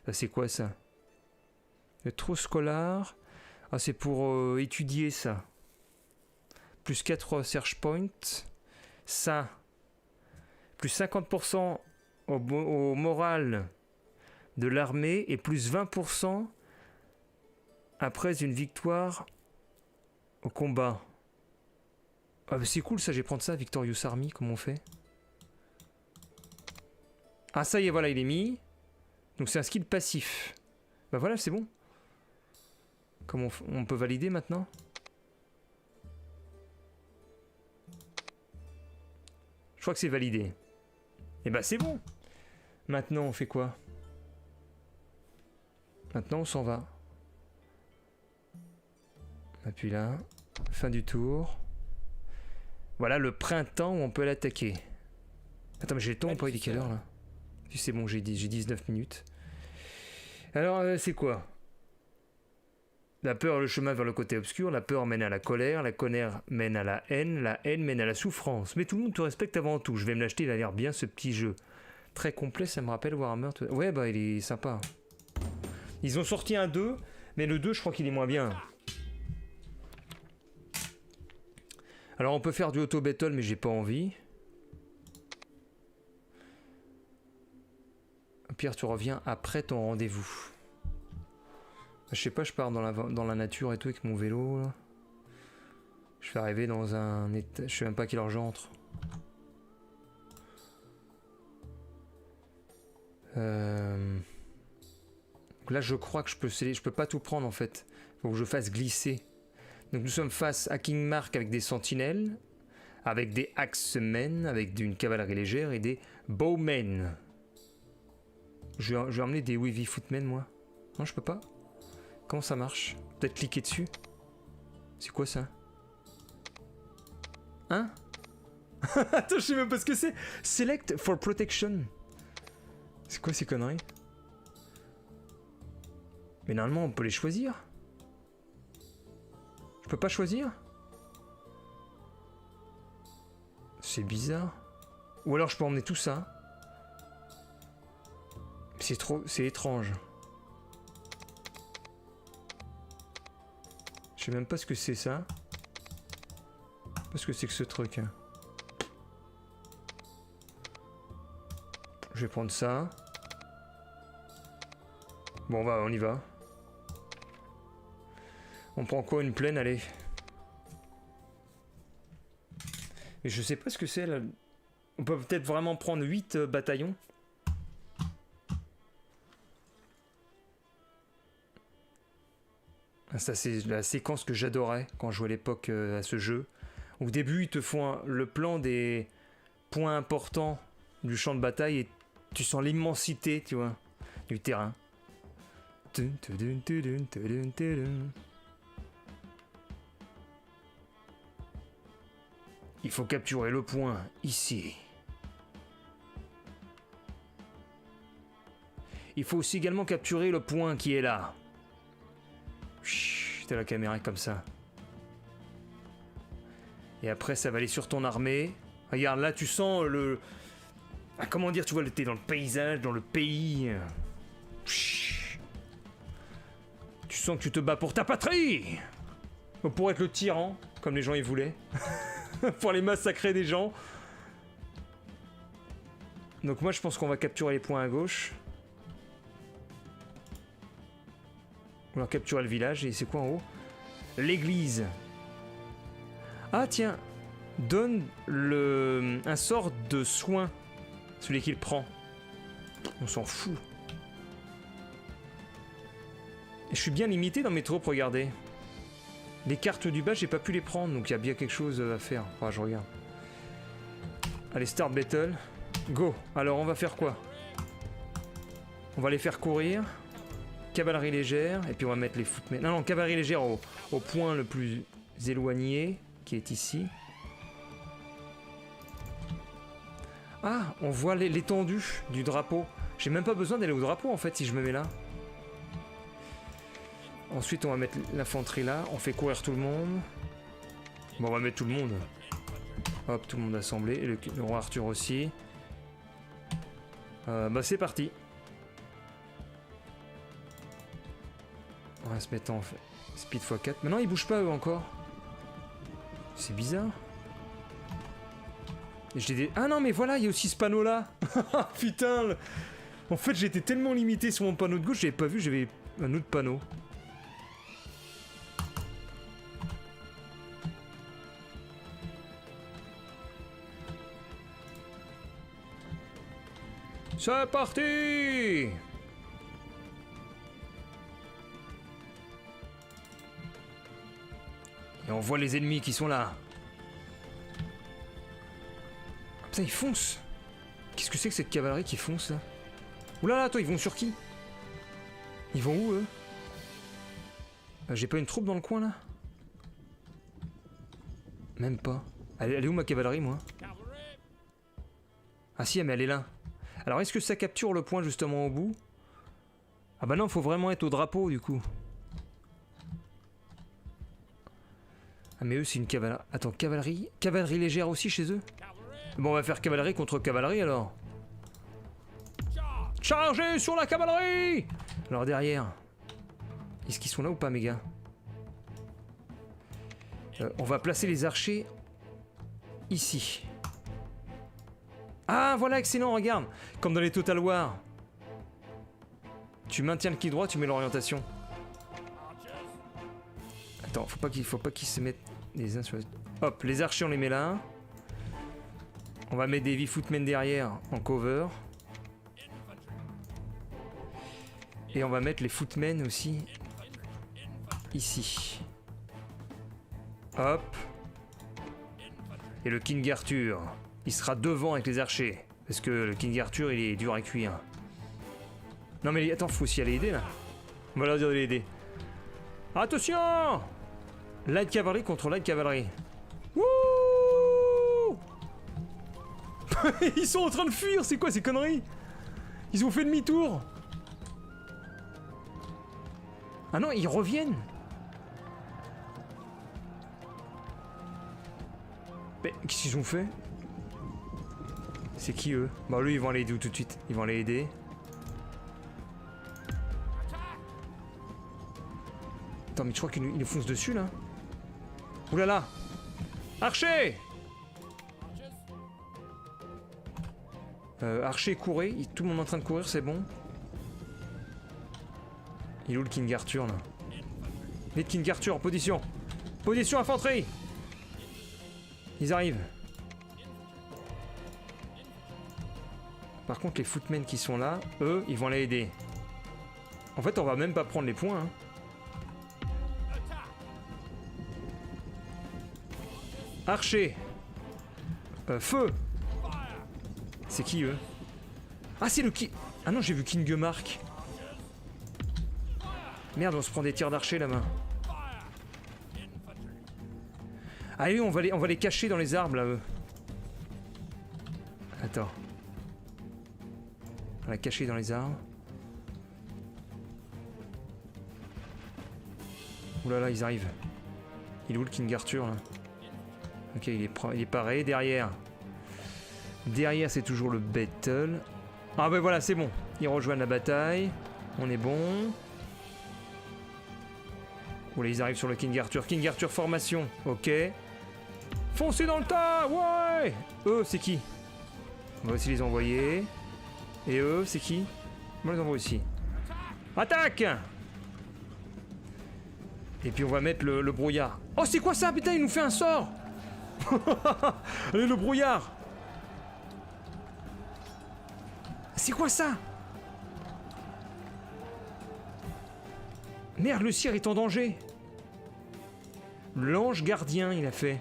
Ça, c'est quoi, ça? Le trou scolaire. Ah, c'est pour étudier ça. Plus 4 search points. Ça. Plus 50% au moral de l'armée et plus 20% après une victoire au combat. Ah, bah c'est cool ça, je vais prendre ça, Victorious Army, comment on fait? Ah, ça y est, voilà, il est mis. Donc c'est un skill passif. Bah voilà, c'est bon. Comment on peut valider maintenant? Je crois que c'est validé. Et bah c'est bon. Maintenant on fait quoi? Maintenant on s'en va. On appuie là. Fin du tour. Voilà le printemps où on peut l'attaquer. Attends mais j'ai le temps ou pas? Il est quelle heure là? Si c'est bon, j'ai 19 minutes. Alors c'est quoi? La peur, le chemin vers le côté obscur, la peur mène à la colère mène à la haine mène à la souffrance. Mais tout le monde te respecte avant tout. Je vais me l'acheter, il a l'air bien ce petit jeu. Très complet, ça me rappelle Warhammer. Ouais, bah il est sympa. Ils ont sorti un 2, mais le 2, je crois qu'il est moins bien. Alors on peut faire du auto-battle, mais j'ai pas envie. Pierre, tu reviens après ton rendez-vous. Je sais pas, je pars dans la nature et tout avec mon vélo là. Je vais arriver dans un état. Je sais même pas à quelle heure j'entre. Là je crois que je peux pas tout prendre en fait. Faut que je fasse glisser. Donc nous sommes face à King Mark avec des sentinelles, avec des axemen, avec une cavalerie légère et des bowmen. Je vais emmener des Wavy Footmen moi. Non, je peux pas. Comment ça marche? Peut-être cliquer dessus. C'est quoi ça? Hein? Attends, je sais même pas ce que c'est. Select for protection. C'est quoi ces conneries? Mais normalement on peut les choisir. Je peux pas choisir? C'est bizarre. Ou alors je peux emmener tout ça. C'est étrange. Je sais même pas ce que c'est ça. Qu'est-ce que c'est que ce truc? Je vais prendre ça. Bon bah on y va. On prend quoi, une plaine, allez. Mais je sais pas ce que c'est là. On peut peut-être vraiment prendre 8 bataillons. Ça c'est la séquence que j'adorais quand je jouais à l'époque à ce jeu. Au début ils te font le plan des points importants du champ de bataille et tu sens l'immensité, tu vois, du terrain. Il faut capturer le point ici. Il faut aussi également capturer le point qui est là. Chut, la caméra comme ça. Et après, ça va aller sur ton armée. Regarde, là, tu sens le... Ah, comment dire, tu vois, t'es dans le paysage, dans le pays. Tu sens que tu te bats pour ta patrie. Pour être le tyran, comme les gens y voulaient. Pour aller massacrer des gens. Donc moi, je pense qu'on va capturer les points à gauche. On va capturer le village. Et c'est quoi en haut? L'église. Ah tiens, donne un sort de soin. Celui qu'il prend. On s'en fout. Et je suis bien limité dans mes troupes, regardez. Les cartes du bas, j'ai pas pu les prendre, donc il y a bien quelque chose à faire. Enfin, je regarde. Allez, start battle. Go. Alors, on va faire quoi? On va les faire courir. Cavalerie légère, et puis on va mettre les footmen. Non, cavalerie légère au point le plus éloigné, qui est ici. Ah, on voit l'étendue du drapeau. J'ai même pas besoin d'aller au drapeau en fait si je me mets là. Ensuite on va mettre l'infanterie là, on fait courir tout le monde. Bon on va mettre tout le monde. Hop, tout le monde assemblé, et le roi Arthur aussi. Bah c'est parti. On va se mettre en speed x4. Maintenant ils bougent pas eux encore. C'est bizarre. Ah non mais voilà, il y a aussi ce panneau là. Putain. En fait j'étais tellement limité sur mon panneau de gauche, j'avais pas vu, j'avais un autre panneau. C'est parti. Et on voit les ennemis qui sont là. Putain, ils foncent. Qu'est-ce que c'est que cette cavalerie qui fonce là? Oulala, toi, ils vont sur qui? Ils vont où eux? J'ai pas une troupe dans le coin là? Même pas. Elle est où ma cavalerie moi? Ah si, mais elle est là. Alors est-ce que ça capture le point justement au bout? Ah bah non, faut vraiment être au drapeau du coup. Ah mais eux c'est une cavalerie. Attends, cavalerie? Cavalerie légère aussi chez eux? Bon on va faire cavalerie contre cavalerie alors. Chargez sur la cavalerie! Alors derrière. Est-ce qu'ils sont là ou pas mes gars? On va placer les archers ici. Ah voilà, excellent, regarde. Comme dans les Total War. Tu maintiens le clic droit, tu mets l'orientation. Attends, faut pas qu'ils se mettent les uns sur les... Hop, les archers on les met là. On va mettre des heavy footmen derrière en cover. Et on va mettre les footmen aussi ici. Hop. Et le King Arthur, il sera devant avec les archers. Parce que le King Arthur, il est dur à cuire. Non mais attends, faut aussi aller aider là. On va leur dire de l'aider. Attention! Light cavalerie contre light cavalerie. Wouh! Ils sont en train de fuir, c'est quoi ces conneries? Ils ont fait demi-tour. Ah non, ils reviennent. Mais qu'est-ce qu'ils ont fait? C'est qui eux? Bah lui ils vont aller aider tout de suite. Ils vont aller aider. Attends mais je crois qu'ils nous foncent dessus là. Oulala! Archer! Archer courez, tout le monde est en train de courir, c'est bon. Il est où le King Arthur là? Vite King Arthur en position! Position infanterie! Ils arrivent. Par contre les footmen qui sont là, eux, ils vont aller aider. En fait on va même pas prendre les points hein. Archer. Feu. C'est qui eux? Ah c'est le qui... Ah non j'ai vu King Mark. Merde on se prend des tirs d'archer là-bas. Allez on va les cacher dans les arbres là eux. Attends. On va la cacher dans les arbres. Oulala ils arrivent. Il est où le King Arthur là? Ok, il est paré. Derrière. Derrière, c'est toujours le battle. Ah ben voilà, c'est bon. Ils rejoignent la bataille. On est bon. Oula, ils arrivent sur le King Arthur. King Arthur formation. Ok. Foncez dans le tas. Ouais. Eux, c'est qui? On va aussi les envoyer. Et eux, c'est qui? On les envoie aussi. Attaque! Et puis on va mettre le brouillard. Oh, c'est quoi ça? Putain, il nous fait un sort. Allez, le brouillard. C'est quoi ça? Merde, le sire est en danger. L'ange gardien, il a fait.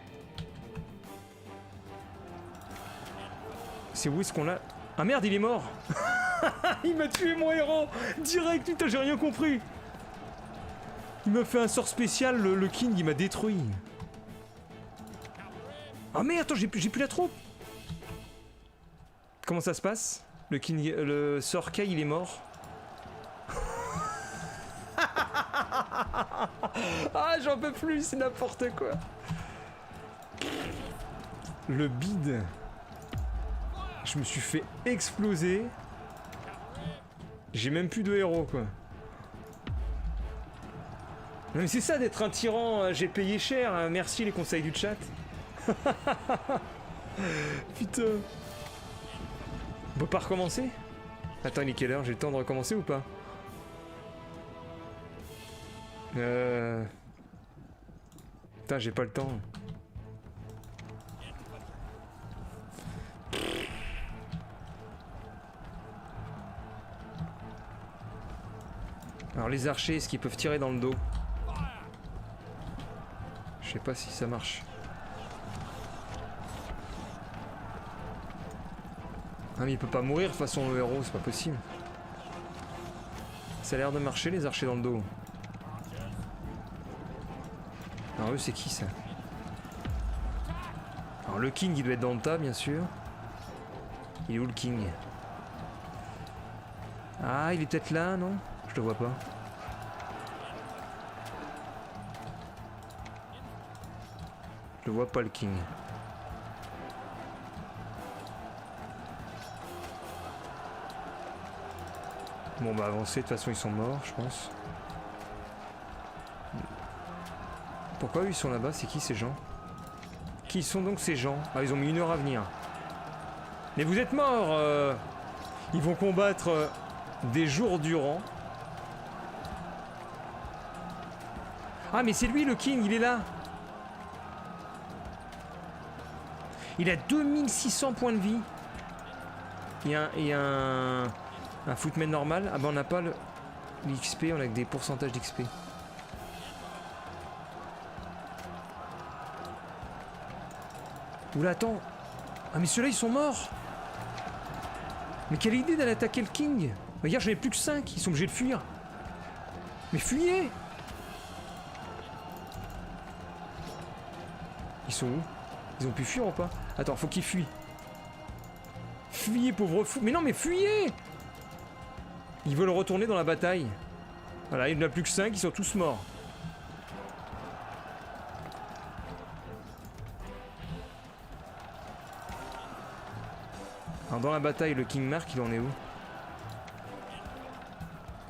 C'est où est-ce qu'on l'a? Ah merde, il est mort. Il m'a tué mon héros. Direct, putain, j'ai rien compris. Il m'a fait un sort spécial, le king, il m'a détruit. Ah merde, attends, j'ai plus la troupe. Comment ça se passe? Le king, le sort Kai, il est mort. Ah, j'en peux plus, c'est n'importe quoi. Le bide. Je me suis fait exploser. J'ai même plus de héros, quoi. Non mais c'est ça d'être un tyran, j'ai payé cher, merci les conseils du chat. Putain. On peut pas recommencer? Attends, il est quelle heure? J'ai le temps de recommencer ou pas? Putain, j'ai pas le temps. Alors les archers, est-ce qu'ils peuvent tirer dans le dos? Je sais pas si ça marche. Ah mais il peut pas mourir de façon le héros, c'est pas possible. Ça a l'air de marcher les archers dans le dos. Alors eux c'est qui ça? Alors le king il doit être dans le tas bien sûr. Il est où le king? Ah il est peut-être là non? Je le vois pas. Je le vois pas le king. Bon on va avancer, de toute façon ils sont morts je pense. Pourquoi eux ils sont là-bas? C'est qui ces gens? Qui sont donc ces gens? Ah ils ont mis 1 heure à venir. Mais vous êtes morts Ils vont combattre des jours durant. Ah mais c'est lui le king, il est là. Il a 2600 points de vie. Il y a un footman normal. Ah bah on n'a pas l'XP, on a que des pourcentages d'XP. Oula attends. Ah mais ceux-là ils sont morts. Mais quelle idée d'aller attaquer le king. Regarde j'en ai plus que 5, ils sont obligés de fuir. Mais fuyez. Ils sont où? Ils ont pu fuir ou pas? Attends, faut qu'ils fuient. Fuyez, pauvre fou. Mais non, mais fuyez! Ils veulent retourner dans la bataille. Voilà, il n'y en a plus que 5, ils sont tous morts. Alors dans la bataille, le King Mark, il en est où?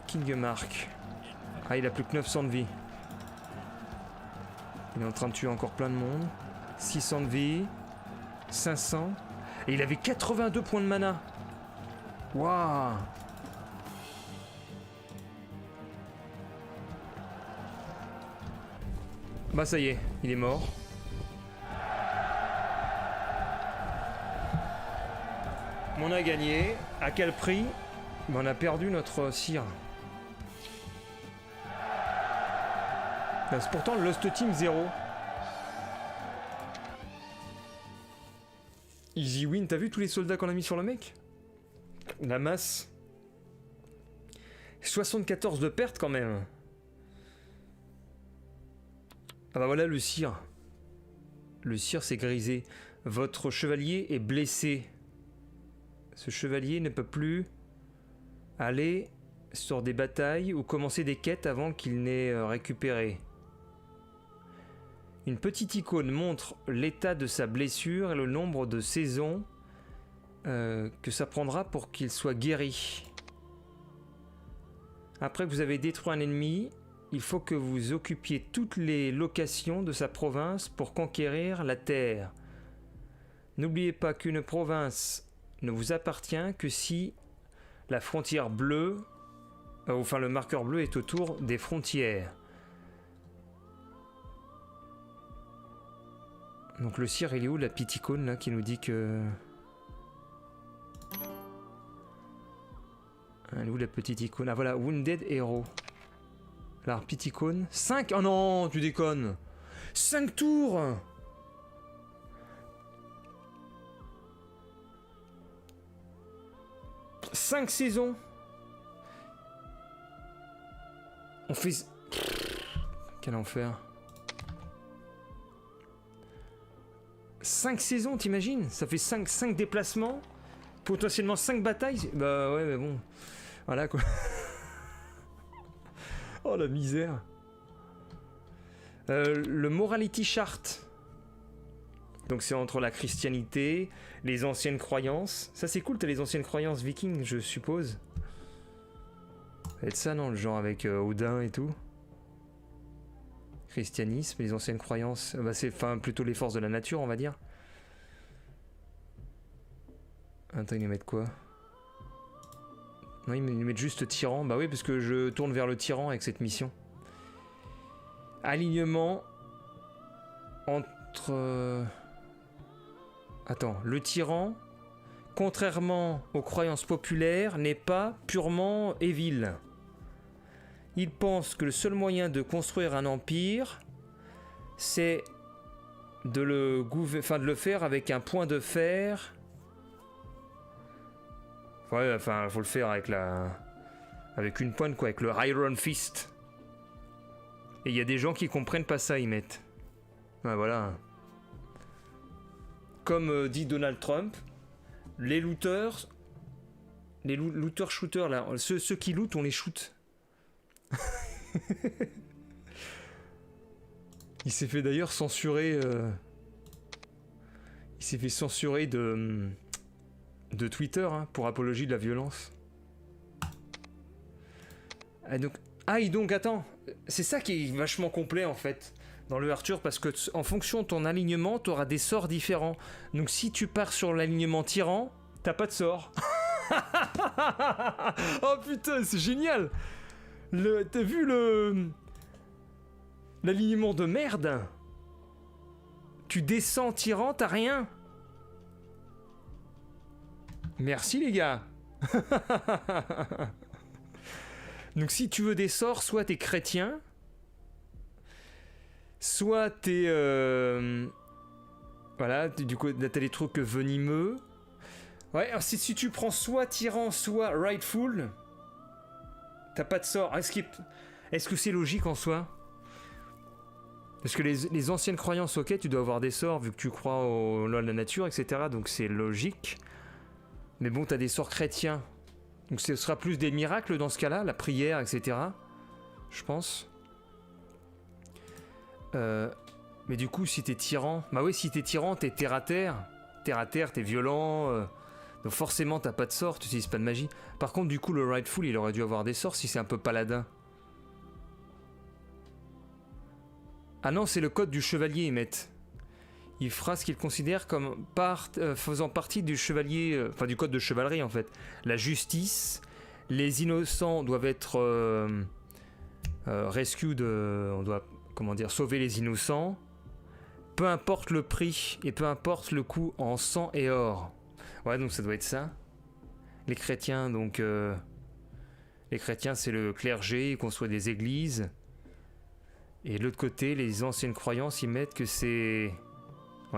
King Mark. Ah, il a plus que 900 de vie. Il est en train de tuer encore plein de monde. 600 de vie. 500. Et il avait 82 points de mana. Waouh! Bah ça y est, il est mort. On a gagné. À quel prix? Bah, on a perdu notre sire. C'est pourtant Lost Team 0. Easy win, t'as vu tous les soldats qu'on a mis sur le mec? La masse. 74 de pertes quand même. Ah bah voilà le sire. Le sire s'est grisé. Votre chevalier est blessé. Ce chevalier ne peut plus aller sur des batailles ou commencer des quêtes avant qu'il n'ait récupéré. Une petite icône montre l'état de sa blessure et le nombre de saisons que ça prendra pour qu'il soit guéri. Après que vous avez détruit un ennemi, il faut que vous occupiez toutes les locations de sa province pour conquérir la terre. N'oubliez pas qu'une province ne vous appartient que si la frontière bleue, enfin le marqueur bleu est autour des frontières. Donc le cire, il est où, la petite icône là qui nous dit que... Elle est où la petite icône? Ah voilà, Wounded Hero. Alors, petite icône. 5? Oh non, tu déconnes. 5 tours. Cinq saisons. On fait... Quel enfer. 5 saisons, t'imagines? Ça fait 5 déplacements. Potentiellement 5 batailles. Bah ouais, mais bon. Voilà quoi. Oh la misère. Le Morality Chart. Donc c'est entre la christianité, les anciennes croyances. Ça c'est cool, t'as les anciennes croyances vikings, je suppose. Ça va être ça, non? Le genre avec Odin et tout. Christianisme, les anciennes croyances. Bah c'est plutôt les forces de la nature, on va dire. Attends, ils nous mettent quoi? Non, ils nous mettent juste tyran. Bah oui, parce que je tourne vers le tyran avec cette mission. Alignement entre... Attends, le tyran, contrairement aux croyances populaires, n'est pas purement evil. Il pense que le seul moyen de construire un empire, c'est de le faire avec un point de fer. Ouais, enfin, faut le faire avec une pointe, quoi, avec le Iron Fist. Et il y a des gens qui comprennent pas ça, ils mettent. Ouais, voilà. Comme dit Donald Trump, les looters, shooters là, ceux qui lootent, on les shoot. Il s'est fait d'ailleurs censurer. Il s'est fait censurer de Twitter pour apologie de la violence. Et donc attends, c'est ça qui est vachement complet en fait dans le Arthur, parce que en fonction de ton alignement, tu auras des sorts différents. Donc si tu pars sur l'alignement tyran, t'as pas de sort. Oh putain, c'est génial. T'as vu l'alignement de merde? Tu descends tyran, t'as rien. Merci les gars. Donc si tu veux des sorts, soit t'es chrétien, soit t'es... Voilà, du coup t'as des trucs venimeux. Ouais, alors si tu prends soit tyran, soit rightful, t'as pas de sort. Est-ce que c'est logique en soi? Parce que les anciennes croyances, ok, tu dois avoir des sorts vu que tu crois aux lois de la nature, etc. Donc c'est logique. Mais bon, t'as des sorts chrétiens. Donc ce sera plus des miracles dans ce cas-là, la prière, etc. Je pense. Mais du coup, si t'es tyran... Bah oui, si t'es tyran, t'es terre à terre. Terre à terre, t'es violent. Donc forcément, t'as pas de sort, tu utilises pas de magie. Par contre, du coup, le Rightful, il aurait dû avoir des sorts si c'est un peu paladin. Ah non, c'est le code du chevalier, ils mettent. Il fera ce qu'il considère comme faisant partie du chevalier, enfin du code de chevalerie en fait. La justice, les innocents doivent être rescued, on doit sauver les innocents. Peu importe le prix et peu importe le coût en sang et or. Ouais, donc ça doit être ça. Les chrétiens, donc les chrétiens c'est le clergé, ils construisent des églises. Et de l'autre côté, les anciennes croyances, ils mettent que c'est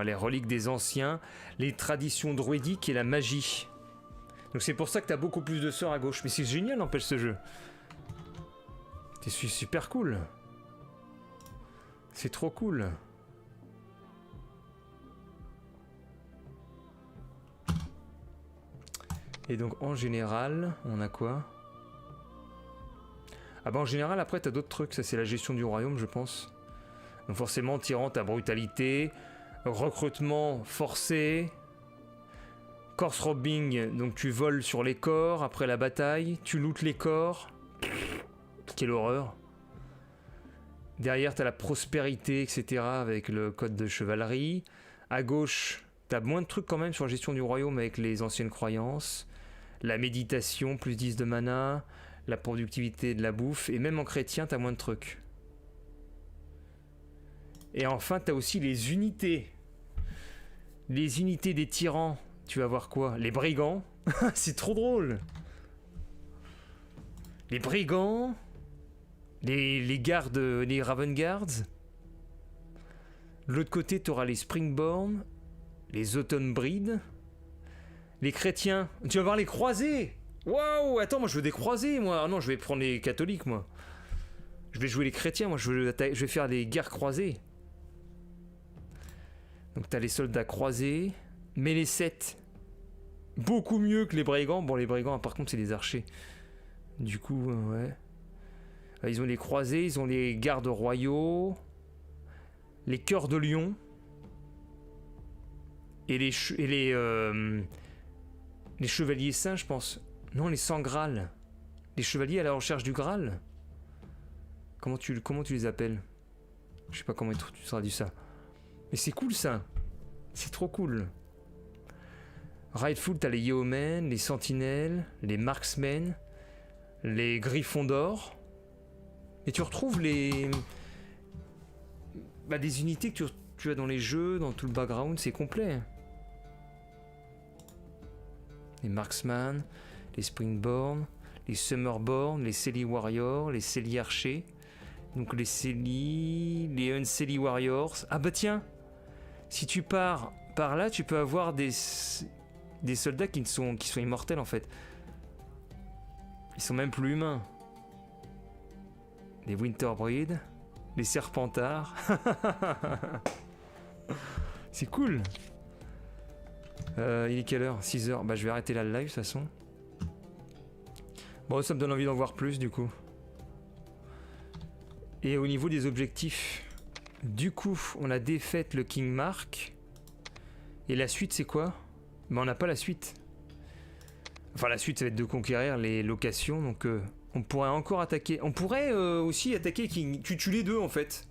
les reliques des anciens, les traditions druidiques et la magie. Donc c'est pour ça que t'as beaucoup plus de sorts à gauche. Mais c'est génial, n'empêche ce jeu. C'est super cool. C'est trop cool. Et donc en général, on a quoi? Ah bah en général après t'as d'autres trucs, ça c'est la gestion du royaume je pense. Donc forcément, tyran, t'as brutalité, recrutement forcé, corpse robbing, donc tu voles sur les corps après la bataille, tu lootes les corps. Quelle horreur. Derrière, t'as la prospérité, etc. avec le code de chevalerie. À gauche, t'as moins de trucs quand même sur la gestion du royaume avec les anciennes croyances. La méditation, plus 10 de mana. La productivité de la bouffe. Et même en chrétien, t'as moins de trucs. Et enfin, t'as aussi les unités. Les unités des tyrans. Tu vas voir quoi? Les brigands. C'est trop drôle. Les brigands. Les gardes, les Raven Guards. De l'autre côté, t'auras les Springborn. Les Autumn Breed. Les chrétiens. Tu vas voir les croisés. Waouh, attends, moi je veux des croisés, moi. Ah non, je vais prendre les catholiques, moi. Je vais jouer les chrétiens, moi je vais faire des guerres croisées. Donc t'as les soldats croisés. Mais les 7. Beaucoup mieux que les brigands. Bon, les brigands, par contre, c'est des archers. Du coup, ouais. Ils ont les croisés, ils ont les gardes royaux. Les cœurs de lion. Et les chevaliers saints, je pense. Non, les sans Graal. Les chevaliers à la recherche du Graal. Comment tu les appelles? Je sais pas comment tu traduis ça. Mais c'est cool ça. C'est trop cool. Rightful, t'as les Yeomen, les Sentinelles, les Marksmen, les Griffons d'or. Et tu retrouves des unités que tu as dans les jeux, dans tout le background, c'est complet. Les Marksman, les Springborn, les Summerborn, les Selly Warriors, les Selly Archers. Donc les Selly, les Unselly Warriors. Ah bah tiens, si tu pars par là, tu peux avoir des soldats qui sont immortels en fait. Ils sont même plus humains. Les Winterbreed, les Serpentards. C'est cool. Il est quelle heure? 6h. Bah je vais arrêter là le live de toute façon. Bon, ça me donne envie d'en voir plus du coup. Et au niveau des objectifs, du coup, on a défait le King Mark. Et la suite, c'est quoi? Bah on n'a pas la suite. Enfin, la suite, ça va être de conquérir les locations. Donc, on pourrait encore attaquer. On pourrait aussi attaquer King. Tu tues les deux en fait.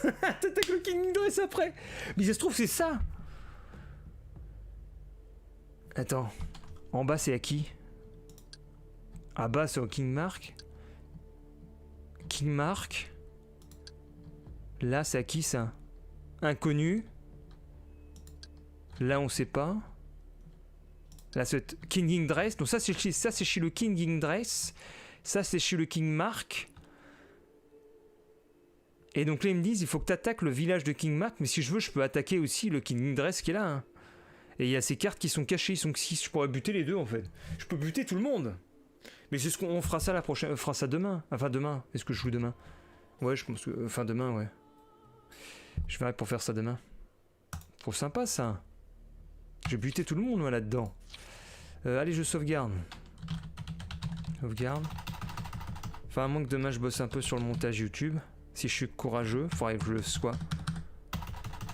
T'attaques le King Dress après. Mais ça se trouve, c'est ça. Attends. En bas, c'est à qui? À bas, c'est au King Mark. King Mark. Là, c'est à qui ça? Inconnu. Là, on sait pas. Là, c'est King Dress. Donc ça, c'est chez le King Dress. Ça, c'est chez le King Mark. Et donc là, ils me disent, il faut que tu attaques le village de King Mark. Mais si je veux, je peux attaquer aussi le King Dress qui est là. Hein. Et il y a ces cartes qui sont cachées. Ils sont 6. Je pourrais buter les deux, en fait. Je peux buter tout le monde. Mais c'est ce qu'on fera ça la prochaine. On fera ça demain. Enfin, demain. Est-ce que je joue demain? Ouais, je pense que. Enfin, demain, ouais. Je verrai pour faire ça demain. Trop sympa, ça. J'ai buté tout le monde, moi, là-dedans. Allez, je sauvegarde. Sauvegarde. Enfin, à moins que demain, je bosse un peu sur le montage YouTube. Si je suis courageux, faudrait que je le sois.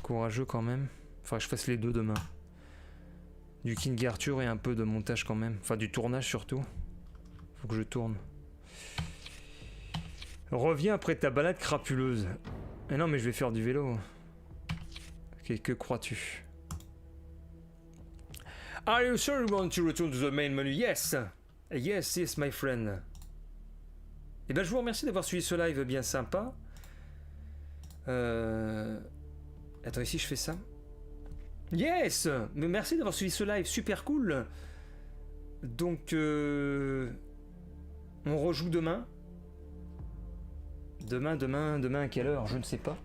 Courageux, quand même. Faudrait que je fasse les deux demain. Du King Arthur et un peu de montage, quand même. Enfin, du tournage, surtout. Faut que je tourne. Reviens après ta balade crapuleuse. Eh non, mais je vais faire du vélo. Ok, que crois-tu? Are you sure you want to return to the main menu? Yes! Yes, yes, my friend. Eh ben, je vous remercie d'avoir suivi ce live bien sympa. Attends, ici, je fais ça. Yes! Mais merci d'avoir suivi ce live, super cool. Donc, on rejoue demain. Demain à quelle heure? Je ne sais pas.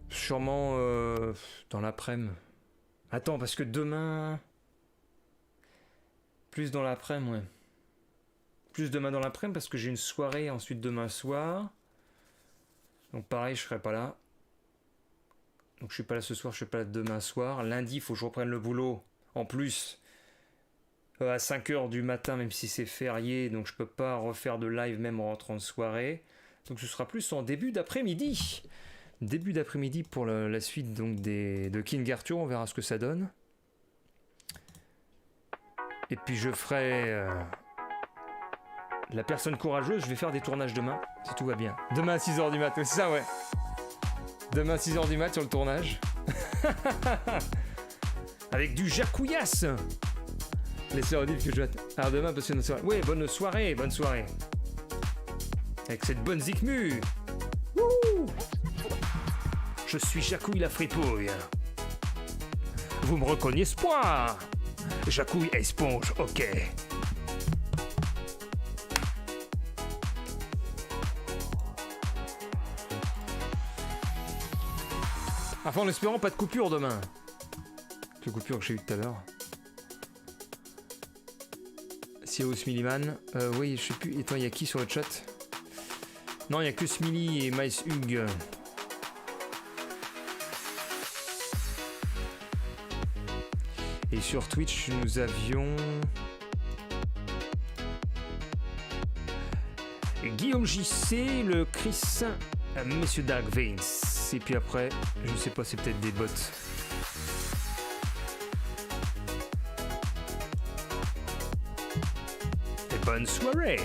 Sûrement dans l'après-midi. Attends, parce que demain... Plus dans l'après-midi, ouais. Plus demain dans l'après-midi, parce que j'ai une soirée ensuite demain soir. Donc pareil, je serai pas là. Donc je suis pas là ce soir, je suis pas là demain soir. Lundi, il faut que je reprenne le boulot. En plus, à 5h du matin, même si c'est férié. Donc je peux pas refaire de live même en rentrant de soirée. Donc ce sera plus en début d'après-midi. Début d'après-midi pour la suite donc de King Arthur, on verra ce que ça donne. Et puis je ferai la personne courageuse, je vais faire des tournages demain, si tout va bien. Demain à 6h du mat', c'est ça ouais. Demain à 6h du mat' sur le tournage. Avec du jacouillasse. Laissez redire que je vais... Alors demain, parce que notre soirée... Oui, bonne soirée, bonne soirée. Avec cette bonne zikmu. Wouh. Je suis Jacouille la fripouille. Vous me reconnaissez pas? Jacouille et Sponge, ok. Enfin, en espérant pas de coupure demain. La coupure que j'ai eu tout à l'heure. Siao Smillyman. Oui, je sais plus. Attends, il y a qui sur le chat? Non, il y a que Smilly et Mice Hug. Et sur Twitch, nous avions... Guillaume JC, le Chris, Monsieur Dark Veins. Et puis après, je sais pas, c'est peut-être des bots. Et bonne soirée!